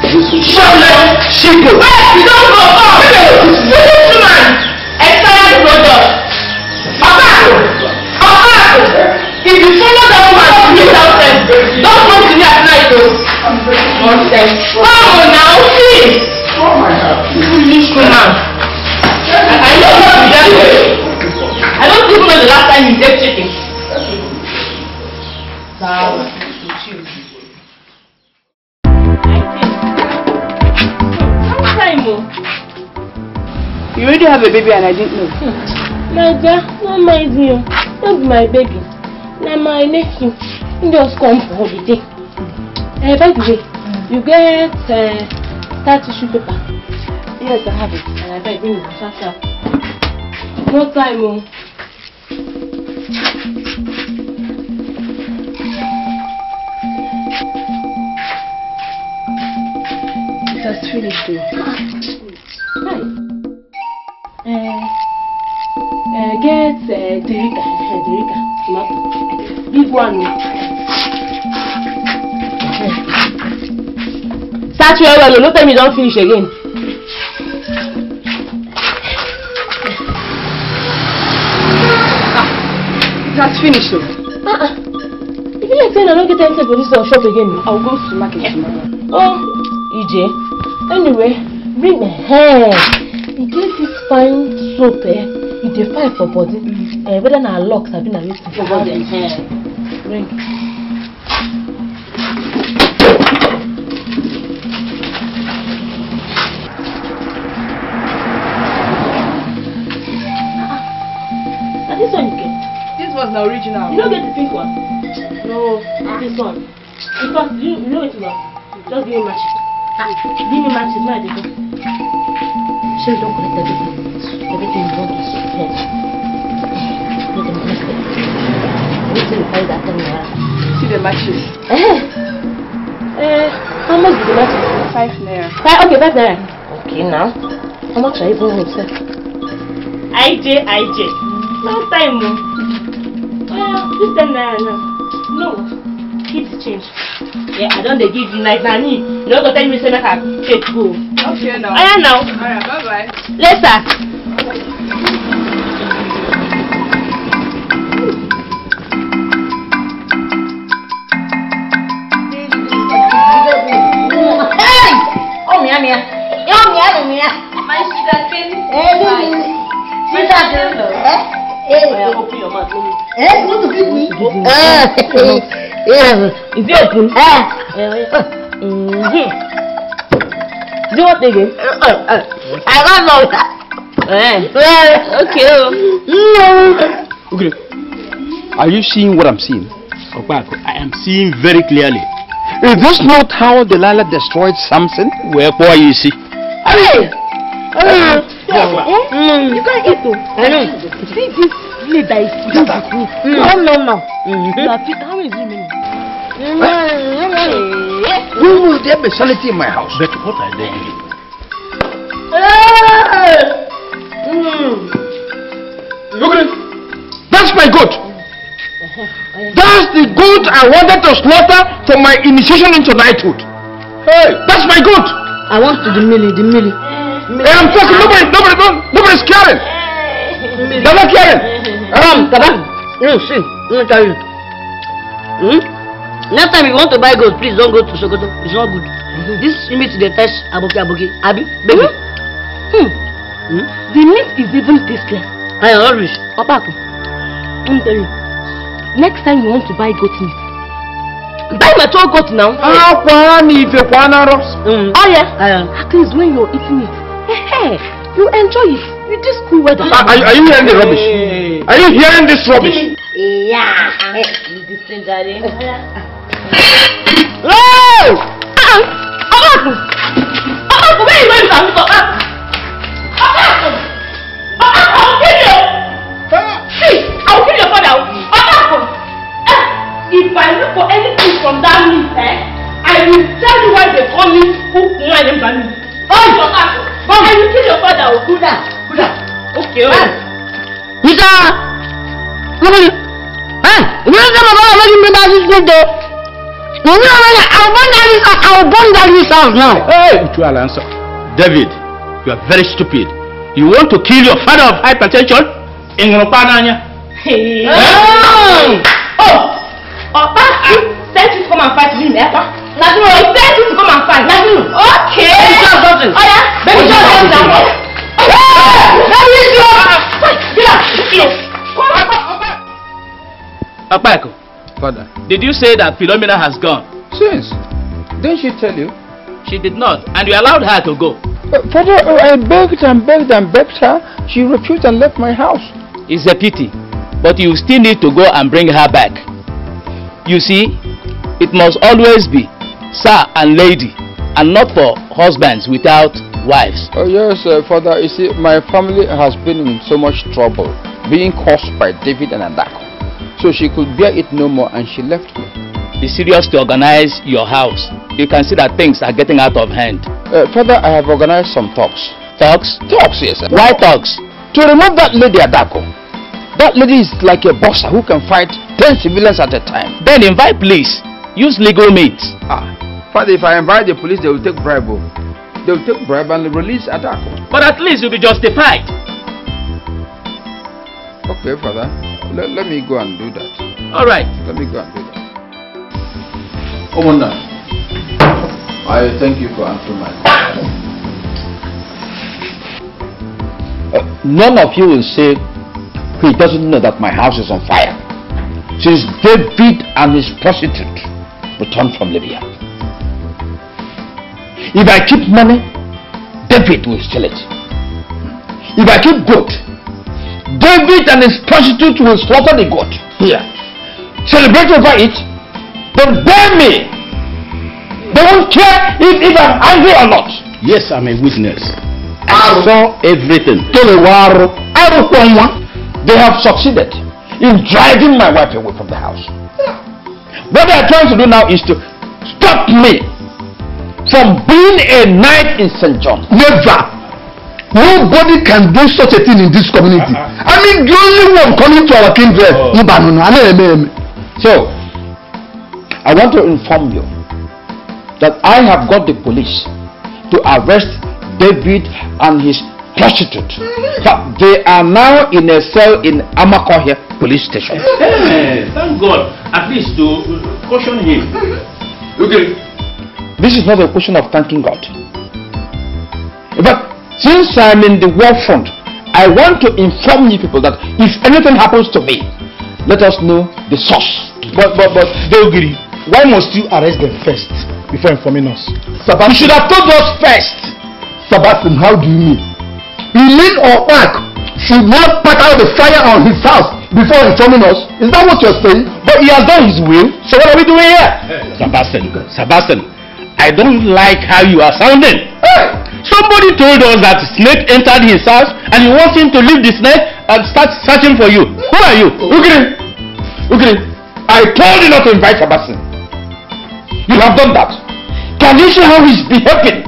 Speaker 3: Shameless sheeple.
Speaker 1: You don't go up. This man. Expired product. If you follow that woman to meet out them, don't come to me at night though. Nonsense. Oh now, please.
Speaker 3: Oh my God.
Speaker 1: Foolish woman. I know what you did. I don't even know the last time you ate chicken.
Speaker 8: You already have a baby and I didn't know.
Speaker 1: My dear, don't mind you. Don't be my baby. Now my nephew, he just come for holiday. By the way, you get that tissue paper?
Speaker 8: Yes, I have it.
Speaker 1: And I beg you, sharp. No time, oh.
Speaker 8: It has finished though.
Speaker 1: Hi. Get Derika, tomato. Big one. Start well, no time you don't finish again.
Speaker 8: That's finished though.
Speaker 1: If you like saying I don't get anything for this shop again,
Speaker 8: I'll go to market tomorrow.
Speaker 1: Oh, EJ. Anyway, bring my hair. You get this fine soap, it's a fine for body. Whether na locks have been a little for body. Bring. This one you get.
Speaker 8: This was the original.
Speaker 1: You don't get the pink one. No, this one. In fact, you know it well. Just give me matches. Give me matches, my dear. Sure, you don't collect everything. Everything you want is yes. Let them collect it. Wait till you find that thing there.
Speaker 8: See the matches.
Speaker 1: How much is the matches?
Speaker 8: 5 naira.
Speaker 1: Okay, 5 naira. Okay, now. How much are you going with, sir? IJ. No time, no. This 10 naira now. No, keep the change. Yeah, I don't give you like Nani. You don't go tell me say make I take go.
Speaker 8: Okay now.
Speaker 1: I am now.
Speaker 8: Alright, bye bye.
Speaker 1: Later.
Speaker 8: Hey! Oh Mia. My sugar cane. Sugar cane.
Speaker 1: Open your mouth.
Speaker 8: Want to feed me?
Speaker 1: Is it open? Do you want again?
Speaker 8: I don't know.
Speaker 2: Okay. Are you seeing what I'm seeing?
Speaker 6: Okpako, I am seeing very clearly.
Speaker 2: Is this not how Delilah destroyed Samson?
Speaker 6: Where are you see?
Speaker 8: Hey!
Speaker 1: You can't eat too.
Speaker 8: I know.
Speaker 1: See this lady that is beautiful.
Speaker 8: No.
Speaker 1: How many is it mean?
Speaker 2: When will there be sanity in my house?
Speaker 6: But what are they doing?
Speaker 2: Look at it. That's my goat. That's the goat I wanted to slaughter for my initiation into knighthood. Hey, that's my goat.
Speaker 8: I want to the millie.
Speaker 2: Hey, I'm talking. Nobody's caring. They're not caring.
Speaker 8: Kabam. No, see. Let me tell you. Next time you want to buy gold, please don't go to Sokoto. It's not good. This meat they test aboki. Abi, baby.
Speaker 1: The meat is even tasteless.
Speaker 8: I am rubbish.
Speaker 1: Papa, let me tell you. Next time you want to buy goat meat, buy my mature goat now.
Speaker 2: Oh yeah.
Speaker 1: At least when you're eating it, you enjoy it. With this cool weather.
Speaker 2: Are you hearing the rubbish? Are you hearing this rubbish?
Speaker 1: Yeah. This thing, darling.
Speaker 3: Where are you going to go? I'll kill you. See, I'll kill your father. If I look for anything from that meat, I will tell you why they call me I will kill your father. Okay.
Speaker 6: David, you are very stupid. You want to kill your father of hypertension?
Speaker 1: Send you to come and fight me, Papa. Nothing. Send you to come and fight. Nothing. Okay. Oh yeah. Baby, just now.
Speaker 5: Apako,
Speaker 2: Father.
Speaker 5: did you say that Philomena has gone?
Speaker 2: Since? Didn't she tell you?
Speaker 5: She did not, and you allowed her to go.
Speaker 2: Father, I begged and begged and begged her. She refused and left my house.
Speaker 5: It's a pity, but you still need to go and bring her back. You see, it must always be sir and lady, and not for husbands without wives.
Speaker 2: Oh yes, Father, you see, my family has been in so much trouble, being caused by David and Adako. So she could bear it no more and she left me.
Speaker 5: Be serious to organize your house. You can see that things are getting out of hand.
Speaker 2: Father, I have organized some talks.
Speaker 5: Talks?
Speaker 2: Talks, yes.
Speaker 5: Why talks?
Speaker 2: To remove that lady Adako. That lady is like a boxer who can fight 10 civilians at a time.
Speaker 5: Then invite police. Use legal means.
Speaker 2: Father, if I invite the police, they will take bribe. They will take bribe and release Adako.
Speaker 5: But at least you'll be justified.
Speaker 2: Okay, Father. Let me go and do that.
Speaker 5: All right.
Speaker 2: Let me go and do that. Omona, I thank you for answering my question. None of you will say he doesn't know that my house is on fire since David and his prostitute returned from Libya. If I keep money, David will steal it. If I keep goat, David and his prostitute will slaughter the goat here, celebrate over it, then burn me. They won't care if I'm angry or not.
Speaker 6: Yes, I'm a witness. I saw everything.
Speaker 2: They have succeeded in driving my wife away from the house. What they are trying to do now is to stop me from being a knight in St. John. Never. Nobody can do such a thing in this community. I mean, the only one coming to our kindred. So, I want to inform you that I have got the police to arrest David and his prostitute. They are now in a cell in Amakohia police station.
Speaker 6: Hey, thank God. At least to caution him.
Speaker 2: Okay. This is not a question of thanking God. But since I'm in the war front, I want to inform you people that if anything happens to me, let us know the source. But Deogiri, why must you arrest them first before informing us? Sebastian, you should have told us first. Sebastian, how do you mean? Eileen or Mark should not put out the fire on his house before informing us. Is that what you're saying? But he has done his will. So what are we doing here?
Speaker 6: Sebastian, I don't like how you are sounding.
Speaker 2: Hey.
Speaker 6: Somebody told us that snake entered his house and he wants him to leave the snake and start searching for you. Who are you?
Speaker 2: Okay. I told you not to invite Sebastian. You have done that. Can you see how he's behaving?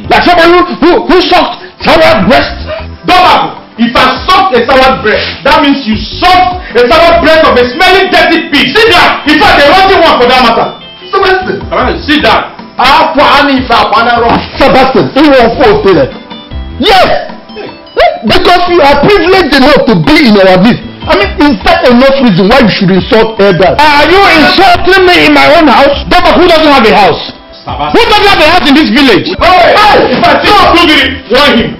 Speaker 2: Like somebody who sucked sour breast. Dog, if I sucked a sour breast, that means you sucked a sour breast of a smelling dirty pig. Sit down. In fact, a rotten one for that matter. Sebastian.
Speaker 6: Sit down.
Speaker 2: Sebastian, yes, because you are privileged enough to be in our midst. I mean, is that enough reason why you should insult elders? Are you insulting me in my own house? Dama, who doesn't have a house? Who doesn't have a house in this village?
Speaker 4: If I see Kugiri, warn him.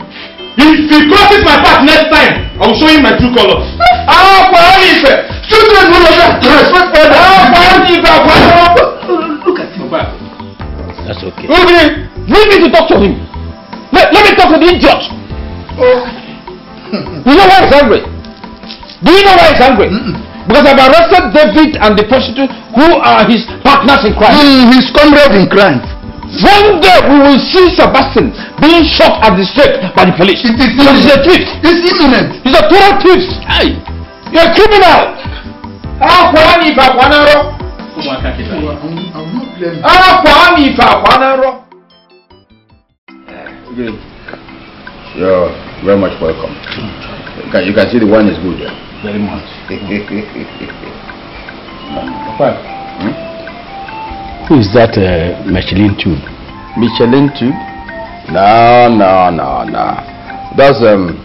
Speaker 4: If he crosses my path next time, I will show him my true colors.
Speaker 6: Look at him. That's okay.
Speaker 2: Leave me to talk to him. Let me talk to the idiot. You know why he's angry? The Do you know why he's angry? Because I've arrested David and the prostitute who are his partners in crime.
Speaker 10: His comrade in crime.
Speaker 2: One day we will see Sebastian being shot at the stake by the police.
Speaker 10: It is
Speaker 2: Because he's a thief.
Speaker 10: It's imminent.
Speaker 2: He's a total thief. Hey, you're a criminal.
Speaker 10: I'm not blaming.
Speaker 2: You're very much welcome. You can see the wine is good. Yeah?
Speaker 6: Very much. Who is that Michelin tube?
Speaker 2: Michelin tube? No. That's an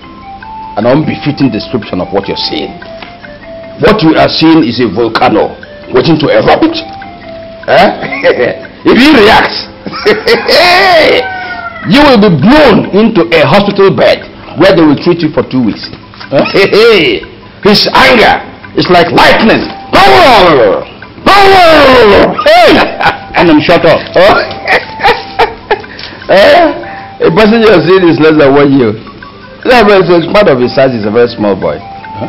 Speaker 2: unbefitting description of what you're seeing. What you are seeing is a volcano waiting to erupt. If he reacts, you will be blown into a hospital bed where they will treat you for 2 weeks. His anger is like lightning.
Speaker 6: And I'm shut up.
Speaker 2: A person you are seeing is less than 1 year. So part of his size is a very small boy.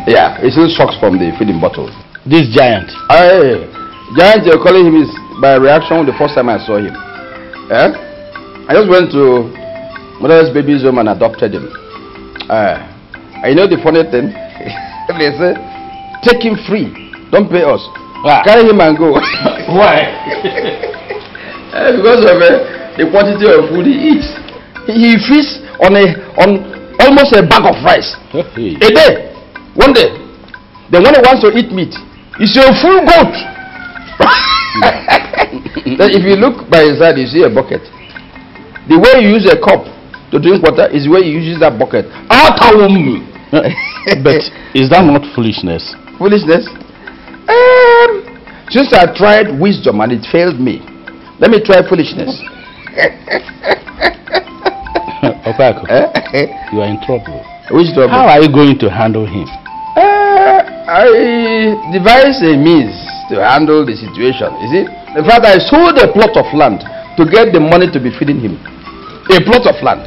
Speaker 2: Yeah, he still sucks from the feeding bottle.
Speaker 6: This giant.
Speaker 2: Giant, you're calling him is by reaction the first time I saw him. I just went to Mother's baby's home and adopted him. I know the funny thing. They say, take him free. Don't pay us. Carry him and go.
Speaker 6: Why?
Speaker 2: Because of the quantity of food he eats. He feeds on almost a bag of rice a day. 1 day. Then when he wants to eat meat, it's a full goat. Then if you look by his side, you see a bucket. The way you use a cup to drink water is the way you use that bucket.
Speaker 6: But is that not foolishness?
Speaker 2: Foolishness? Since I tried wisdom and it failed me, let me try foolishness.
Speaker 6: Opako, you are in trouble.
Speaker 2: Which trouble?
Speaker 6: How are you going to handle him?
Speaker 2: I devised a means to handle the situation. You see? In fact, I sold a plot of land to get the money to be feeding him. A plot of land.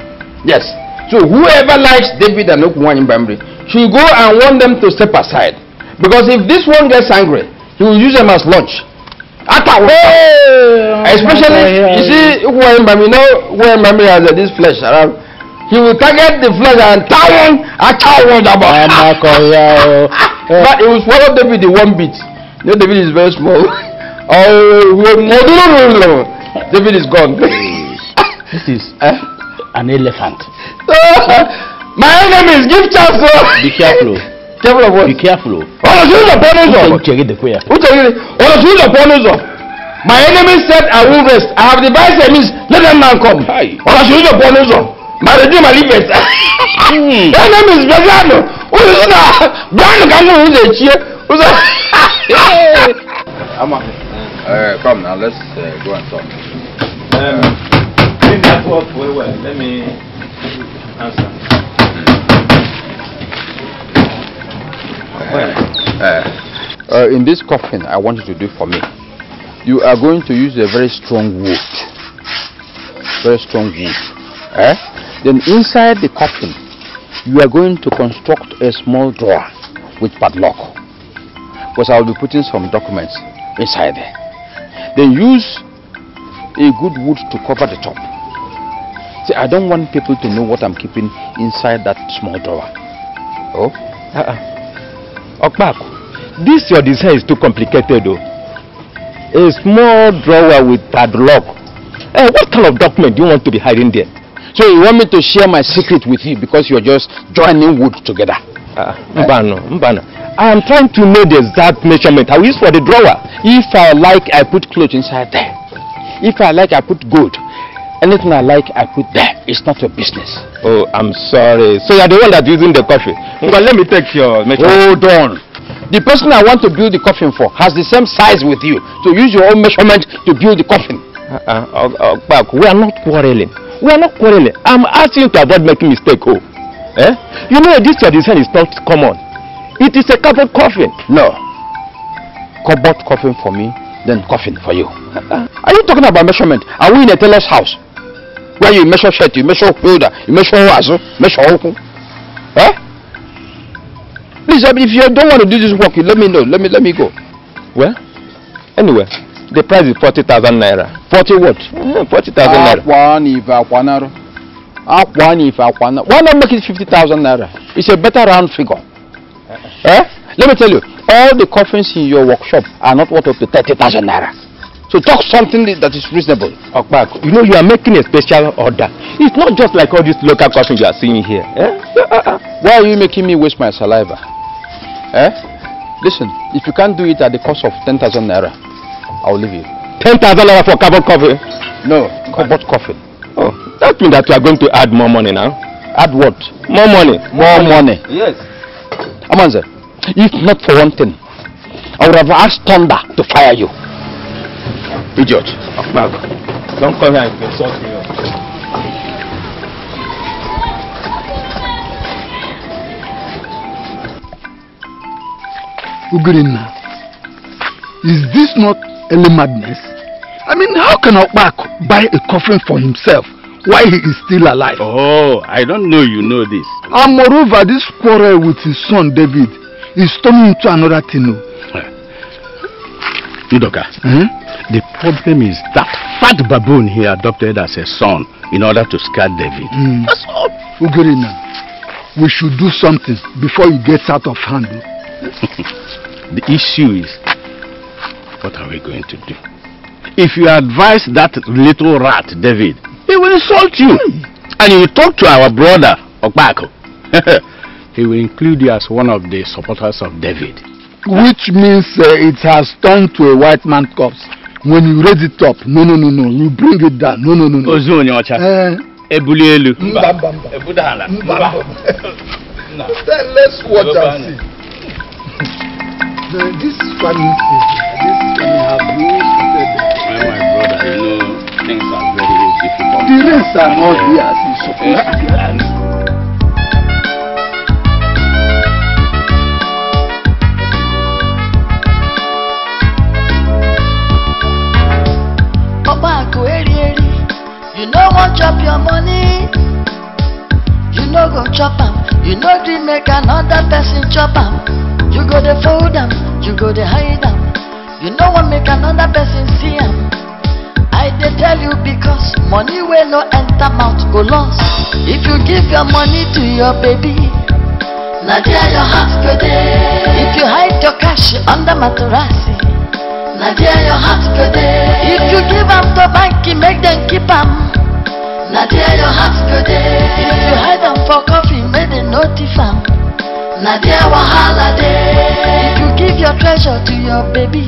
Speaker 2: Yes. So whoever likes David and Okuwan in Bambri should go and warn them to step aside. Because if this one gets angry, he will use them as lunch. Especially, you see, Okuwan in Bambri, Okuwan in Bambri has this flesh around. He will target the flesh and but he will swallow David in one bit. You know, David is very small. David is gone.
Speaker 6: This is an elephant.
Speaker 2: My enemy is give chance.
Speaker 6: Be careful.
Speaker 2: Careful of what?
Speaker 6: Be careful.
Speaker 2: My enemy said I will rest. I have devised a means. Let them now come. My redeemer lives. Enemy is Bezano. Come now, let's go and talk.
Speaker 4: That work very well. Let me answer.
Speaker 2: In this coffin, I want you to do for me. You are going to use a very strong wood. Very strong wood. Then inside the coffin, you are going to construct a small drawer with padlock. Because I will be putting some documents inside there. Then use a good wood to cover the top. See, I don't want people to know what I'm keeping inside that small drawer.
Speaker 11: Okpaku, this your design is too complicated though. A small drawer with padlock. What kind of document do you want to be hiding there?
Speaker 2: So you want me to share my secret with you because you're just joining wood together?
Speaker 11: Mbano. I am trying to know the exact measurement. I use for the drawer.
Speaker 2: If I like, I put clothes inside there. If I like, I put gold. Anything I like, I put there. It's not your business.
Speaker 11: Oh, I'm sorry. So you're the one that's using the coffin. But let me take your measurement.
Speaker 2: Hold on. The person I want to build the coffin for has the same size with you. So use your own measurement to build the coffin.
Speaker 11: We are not quarreling. I'm asking you to avoid making mistake. You know this your design is not common. It is a cupboard coffin.
Speaker 2: No. Cupboard coffin for me, then coffin for you. Are you talking about measurement? Are we in a tailor's house? Where you measure shirt, you measure shoulder, you measure wazo, measure open.
Speaker 11: Please, if you don't want to do this work, let me know. Let me go. Well, anyway, the price is 40,000 naira. 40 what? 40,000 naira. Why not make it 50,000 naira? It's a better round figure. Let me tell you, all the coffins in your workshop are not worth up to 30,000 naira. So talk something that is reasonable. Okpak, you know you are making a special order. It's not just like all these local coffins you are seeing here. Why are you making me waste my saliva? Listen, if you can't do it at the cost of 10,000 naira, I'll leave you. 10,000 naira for cupboard coffin? No, cupboard coffin. Oh, that means that you are going to add more money now. Add what? More money. More money. Yes. Amanze, if not for one thing, I would have asked Thunder to fire you. Idiot. Don't come here and insult me.
Speaker 10: Ugurina, is this not early madness? I mean, how can Okpak buy a coffin for himself while he is still alive?
Speaker 6: Oh, I don't know you know this.
Speaker 10: And moreover, this quarrel with his son David is turning into another thing.
Speaker 6: Udoka, the problem is that fat baboon he adopted as a son in order to scare David. That's all.
Speaker 10: Ugurina, we should do something before he gets out of hand.
Speaker 6: The issue is, what are we going to do? If you advise that little rat, David, he will insult you. And he will talk to our brother, Okpako. He will include you as one of the supporters of David.
Speaker 10: Which means it has turned to a white man corpse. When you raise it up, no, you bring it down, no.
Speaker 6: Ebulielu.
Speaker 10: Then let's watch and see. This family have you
Speaker 6: my brother, you know, things are very difficult.
Speaker 10: The rest are not here as it's supposed to be.
Speaker 7: You know want chop your money. You know go chop am. You know dream make another person chop am. You go the fold am. You go the hide am. You know want make another person see am. I dey tell you because money will no enter mouth go lost. If you give your money to your baby, now there your heart go there. If you hide your cash under mattress, now there your heart go there. If you give am to bank, make them keep am. Now there your heart go there. If you hide them for coffee, make them notice am. Now there wahala there. If you give your treasure to your baby,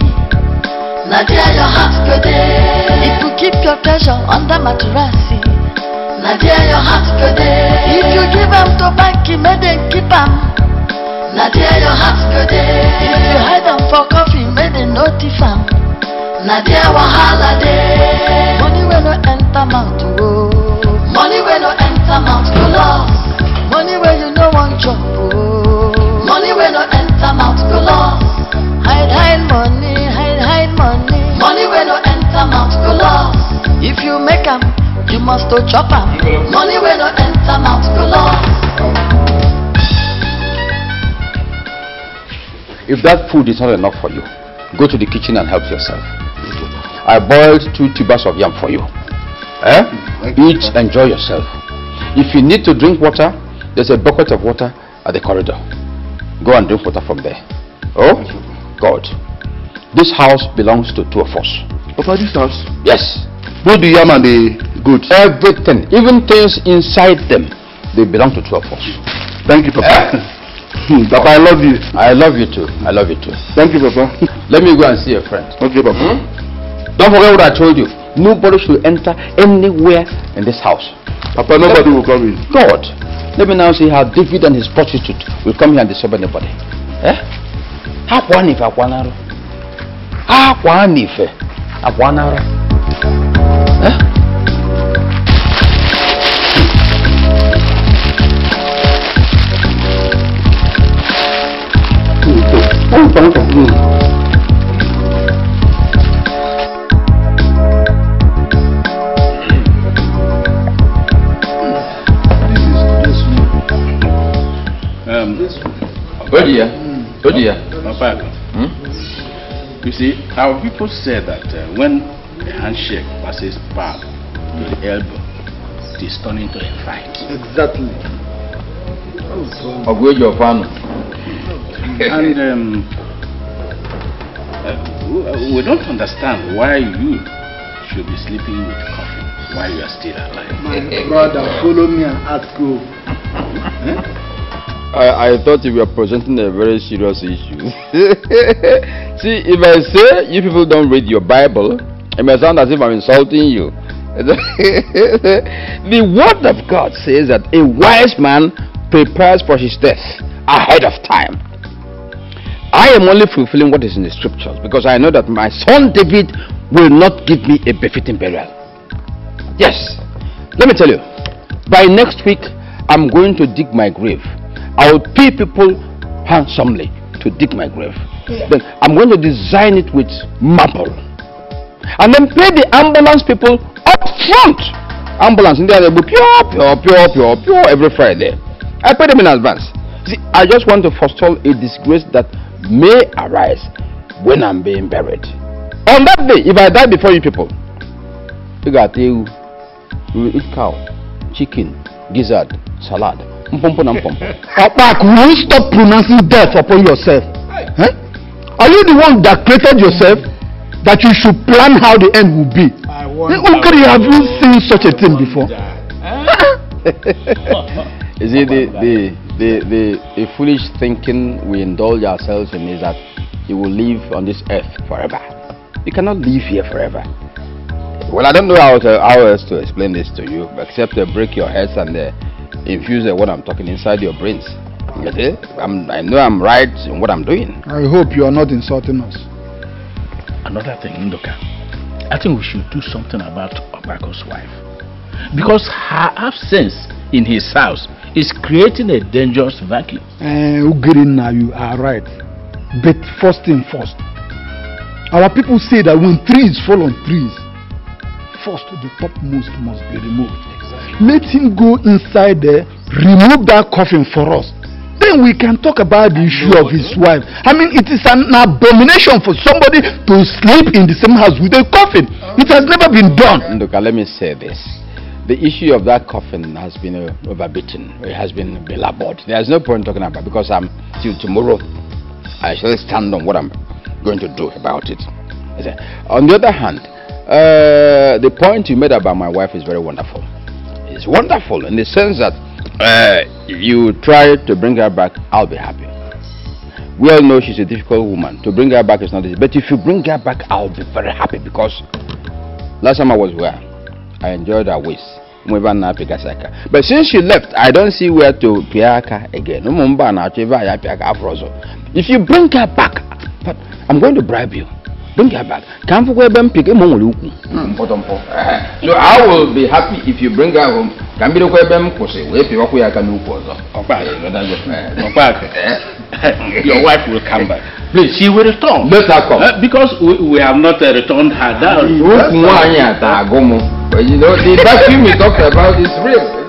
Speaker 7: now there your heart go there. If you keep your treasure under mattress, now there your heart go there. If you give them to bank, make them keep am. Now there your heart go there. If you hide them for coffee, make them notice am. Now there wahala there. Money will no enter mouth, oh. Money will no enter mouth, go lost. Money where you no want job, oh. Money will no enter mouth, go lost. Hide money, hide money. Money will no enter mouth, go lost. If you make am, you must to chop am. Money will no enter mouth, go lost.
Speaker 2: If that food is not enough for you, go to the kitchen and help yourself. I boiled 2 tubers of yam for you. Eat, enjoy yourself. If you need to drink water, there's a bucket of water at the corridor. Go and drink water from there. Oh, God. This house belongs to 2 of us.
Speaker 10: Papa, this house?
Speaker 2: Yes.
Speaker 10: Both the yam and the goods?
Speaker 2: Everything, even things inside them, they belong to 2 of us.
Speaker 10: Thank you, Papa. Papa, I love you.
Speaker 2: I love you too. I love you too.
Speaker 10: Thank you, Papa.
Speaker 2: Let me go and see a friend.
Speaker 10: Okay, Papa.
Speaker 2: Don't forget what I told you. Nobody should enter anywhere in this house.
Speaker 10: Papa, nobody will come in.
Speaker 2: God, let me now see how David and his prostitute will come here and disturb anybody. Akwanara.
Speaker 11: Oh dear. Oh dear.
Speaker 6: You see, our people say that when a handshake passes palm to the elbow, it is turning into a fight.
Speaker 10: Exactly.
Speaker 11: Of your fan.
Speaker 6: And we don't understand why you should be sleeping with coffee while you are still alive.
Speaker 10: My brother, follow me and ask go.
Speaker 11: I thought you were presenting a very serious issue. See, if I say you people don't read your Bible, it may sound as if I'm insulting you. The word of God says that a wise man prepares for his death ahead of time. I am only fulfilling what is in the scriptures because I know that my son David will not give me a befitting burial. Yes, let me tell you, by next week I'm going to dig my grave. I will pay people handsomely to dig my grave. Then I'm going to design it with marble. And then pay the ambulance people up front. Ambulance in there, they go pure every Friday. I pay them in advance. See, I just want to forestall a disgrace that may arise when I'm being buried. On that day, if I die before you people, you will eat cow, chicken, gizzard, salad.
Speaker 10: Papa, will you stop pronouncing death upon yourself? Huh? Are you the one that created yourself? That you should plan how the end will be? Okay, have you seen such a thing before?
Speaker 11: You see, the foolish thinking we indulge ourselves in is that you will live on this earth forever. You cannot live here forever. Well, I don't know how else to explain this to you, except to break your heads and infuse what I'm talking inside your brains. I know I'm right in what I'm doing.
Speaker 10: I hope you are not insulting us.
Speaker 6: Another thing, Ndoka, I think we should do something about Obako's wife. Because her absence in his house is creating a dangerous vacuum.
Speaker 10: Now you are right. But first thing first, our people say that when trees fall on trees, first the topmost must be removed. Exactly. Let him go inside there, remove that coffin for us. Then we can talk about the issue of his wife. I mean, it is an abomination for somebody to sleep in the same house with a coffin. It has never been done.
Speaker 11: Look, let me say this. The issue of that coffin has been overbeaten. It has been belabored. There's no point talking about it because till tomorrow I shall stand on what I'm going to do about it. On the other hand, the point you made about my wife is very wonderful. It's wonderful in the sense that you try to bring her back, I'll be happy. We all know she's a difficult woman. To bring her back is not easy. But if you bring her back, I'll be very happy because last time I was where I enjoyed her ways. But since she left, I don't see where to piaka again. If you bring her back, but I'm going to bribe you. Bring her back. So I will be happy if you bring her home.
Speaker 6: Your wife will come back. Please, she will return.
Speaker 11: Let her come.
Speaker 6: Because we have not returned her down.
Speaker 11: You know, the vacuum we talked about is real.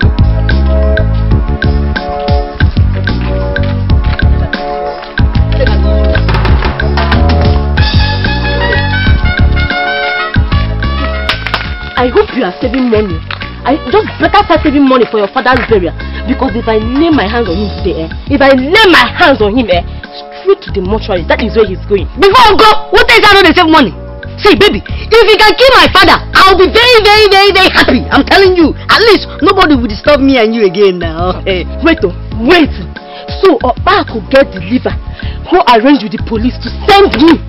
Speaker 1: I hope you are saving money. I just better start saving money for your father's burial. Because if I lay my hands on him today, straight to the mortuary, that is where he's going.
Speaker 8: Before I go, what is that to save money? See, baby, if you can kill my father, I'll be very, very, very, very happy. I'm telling you. At least nobody will disturb me and you again now.
Speaker 1: Wait. So Opa could get the liver. Who arranged with the police to send me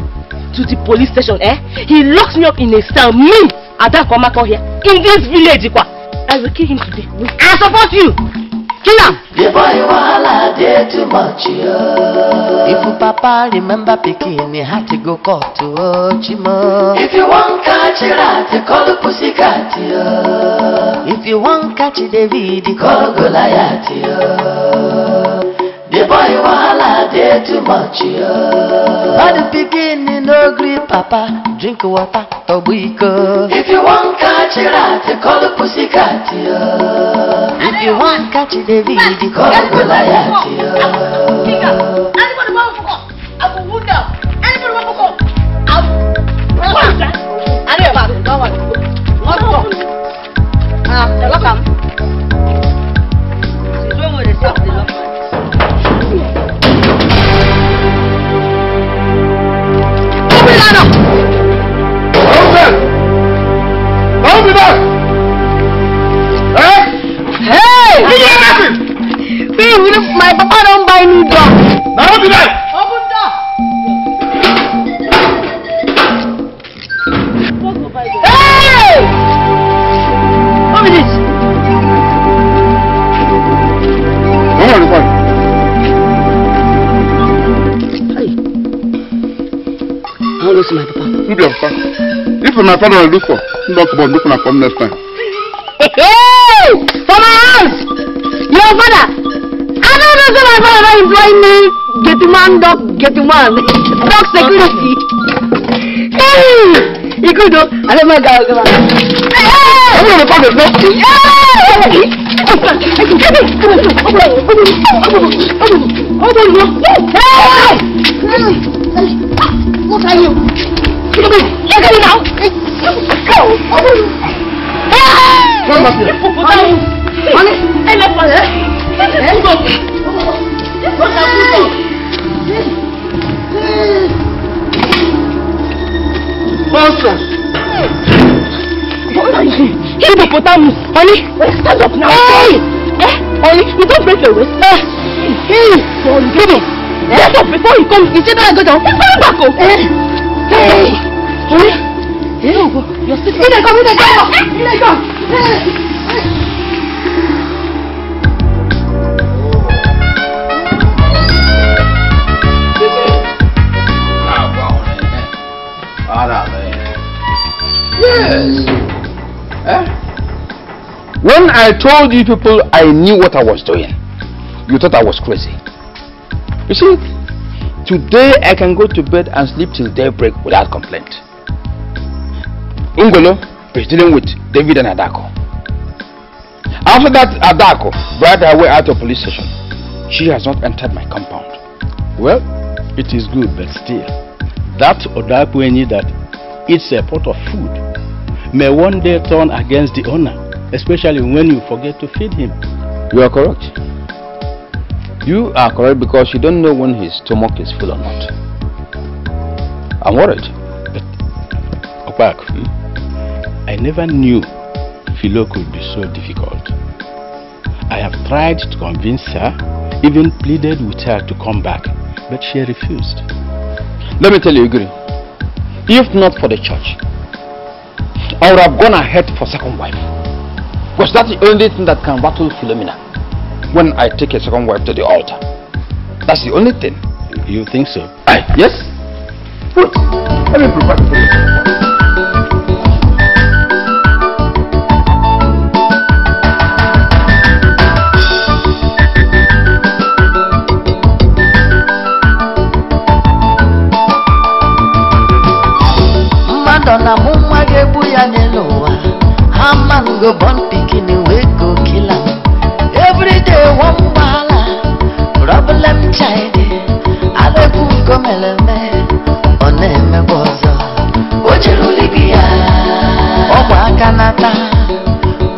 Speaker 1: to the police station, He locks me up in a cell. Me, Adakomako here, in this village. I will kill him today.
Speaker 8: I support you. Kill him.
Speaker 7: The boy wahala dey too much, If papa remember picking, he had to go court to Chimo. If you want catch a rat, call the pussycat, If you want catch David, call Goliath, The boy wahala dey too much, But the picking no gree papa, drink water, tobuiko. If you want catch a rat, call the pussycat, If you want catch David, call Goliath,
Speaker 2: door!
Speaker 8: Hey! My papa don't buy new dog.
Speaker 2: Now open that!
Speaker 8: Open door! Hey! What is this?
Speaker 2: Come on, come on.
Speaker 8: Hey. I want to see my papa.
Speaker 2: Look your papa. If my father will look for, look for come next time.
Speaker 8: Hey! For my house! Your father! I don't know if my father don't employ me. Get man. Dog security. Hey! You could do. I don't know. Hey!
Speaker 2: I'm going to come and look.
Speaker 8: What are you? Look at me now. Go.
Speaker 2: Come back here.
Speaker 8: Hippopotamus, honey, stand up now. Hey! Honey, you don't break your waist. Hey! Get up. Get up before you come. You see that I go down? It's coming back up. Hey! Honey? You're sitting. In there, come.
Speaker 2: Yes. When I told you people I knew what I was doing, you thought I was crazy. You see, today I can go to bed and sleep till daybreak without complaint. Ungolo is dealing with David and Adako. After that, Adako brought her way out of police station. She has not entered my compound.
Speaker 6: Well, it is good, but still, that Odakwenyi that eats a pot of food may one day turn against the owner, especially when you forget to feed him.
Speaker 2: You are correct. You are correct because you don't know when his stomach is full or not. I'm worried.
Speaker 6: But, Opak, I never knew Philo could be so difficult. I have tried to convince her, even pleaded with her to come back, but she refused.
Speaker 2: Let me tell you, Iguri, if not for the church, I would have gone ahead for second wife. Because that's the only thing that can battle Philomena when I take a second wife to the altar. That's the only thing.
Speaker 6: You think so?
Speaker 2: Yes. Good. Let me prepare for you.
Speaker 7: Madonna mumma ge buya neloa. Haman go born picking we go kill him. Every day one bala. Problem child. Aleku go meleme. Oneme bozo. Ojiruli biya. Oba kanata.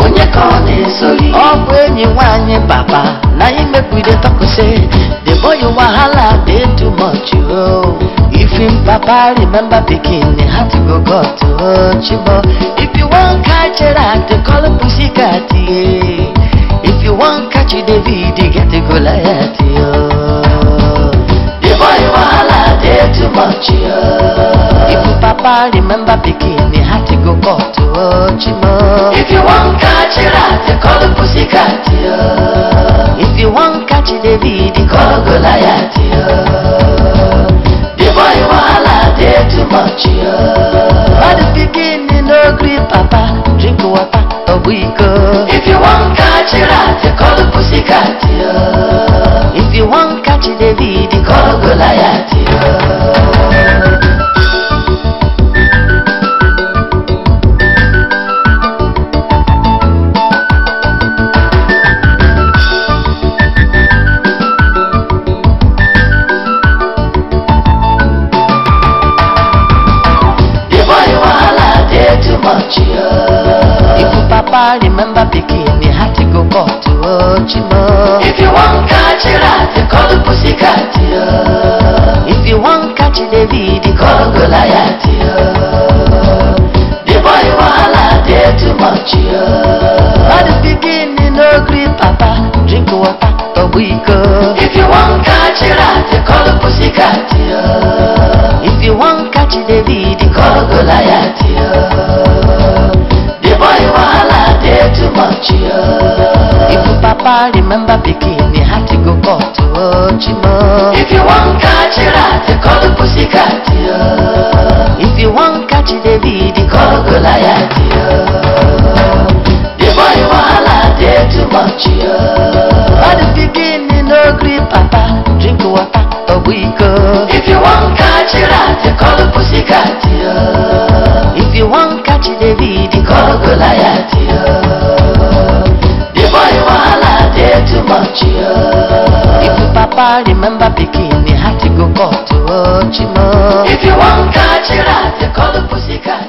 Speaker 7: Onye kone soli. Obwenyi wanye papa. Na ime kwide tokose. The boy you wahala dey too much oh. If him papa remember picking, he had to go to Chibo. If you want catch it at the call of pussycat, if you want catch it, David, you get to go like that. The boy wahala dey too much. If you papa remember picking, he had to go to Chibo. If you want catch it at the call of pussycat, if you want catch it, David, you call Goliath. The boy wahala dey too much. At the beginning, no gree papa, drink water, a week. If you want catch it at the call of pussycat. If you want catch it, David, you call Goliath. If you papa remember picking, he had to go to Chimo. If you want catch it at the call of pussycat. If you want catch it, David, call Goliath. The boy wahala dey too much. pussycat. If you want catch David, call Goliath. The boy wahala dey too much. If papa remember pikin, he had to go court to Ochimo. If you want catch rat, call pussycat. If you want catch David, call Goliath. The boy wahala dey too much. But the pikin no gree papa, drink water, obuiko. If you want catch rat, call pussycat. If you want catch David, call Goliath. The boy wahala dey too much. If papa remember pikin, he had to go court to Ochimo. If you want catch rat, call pussycat.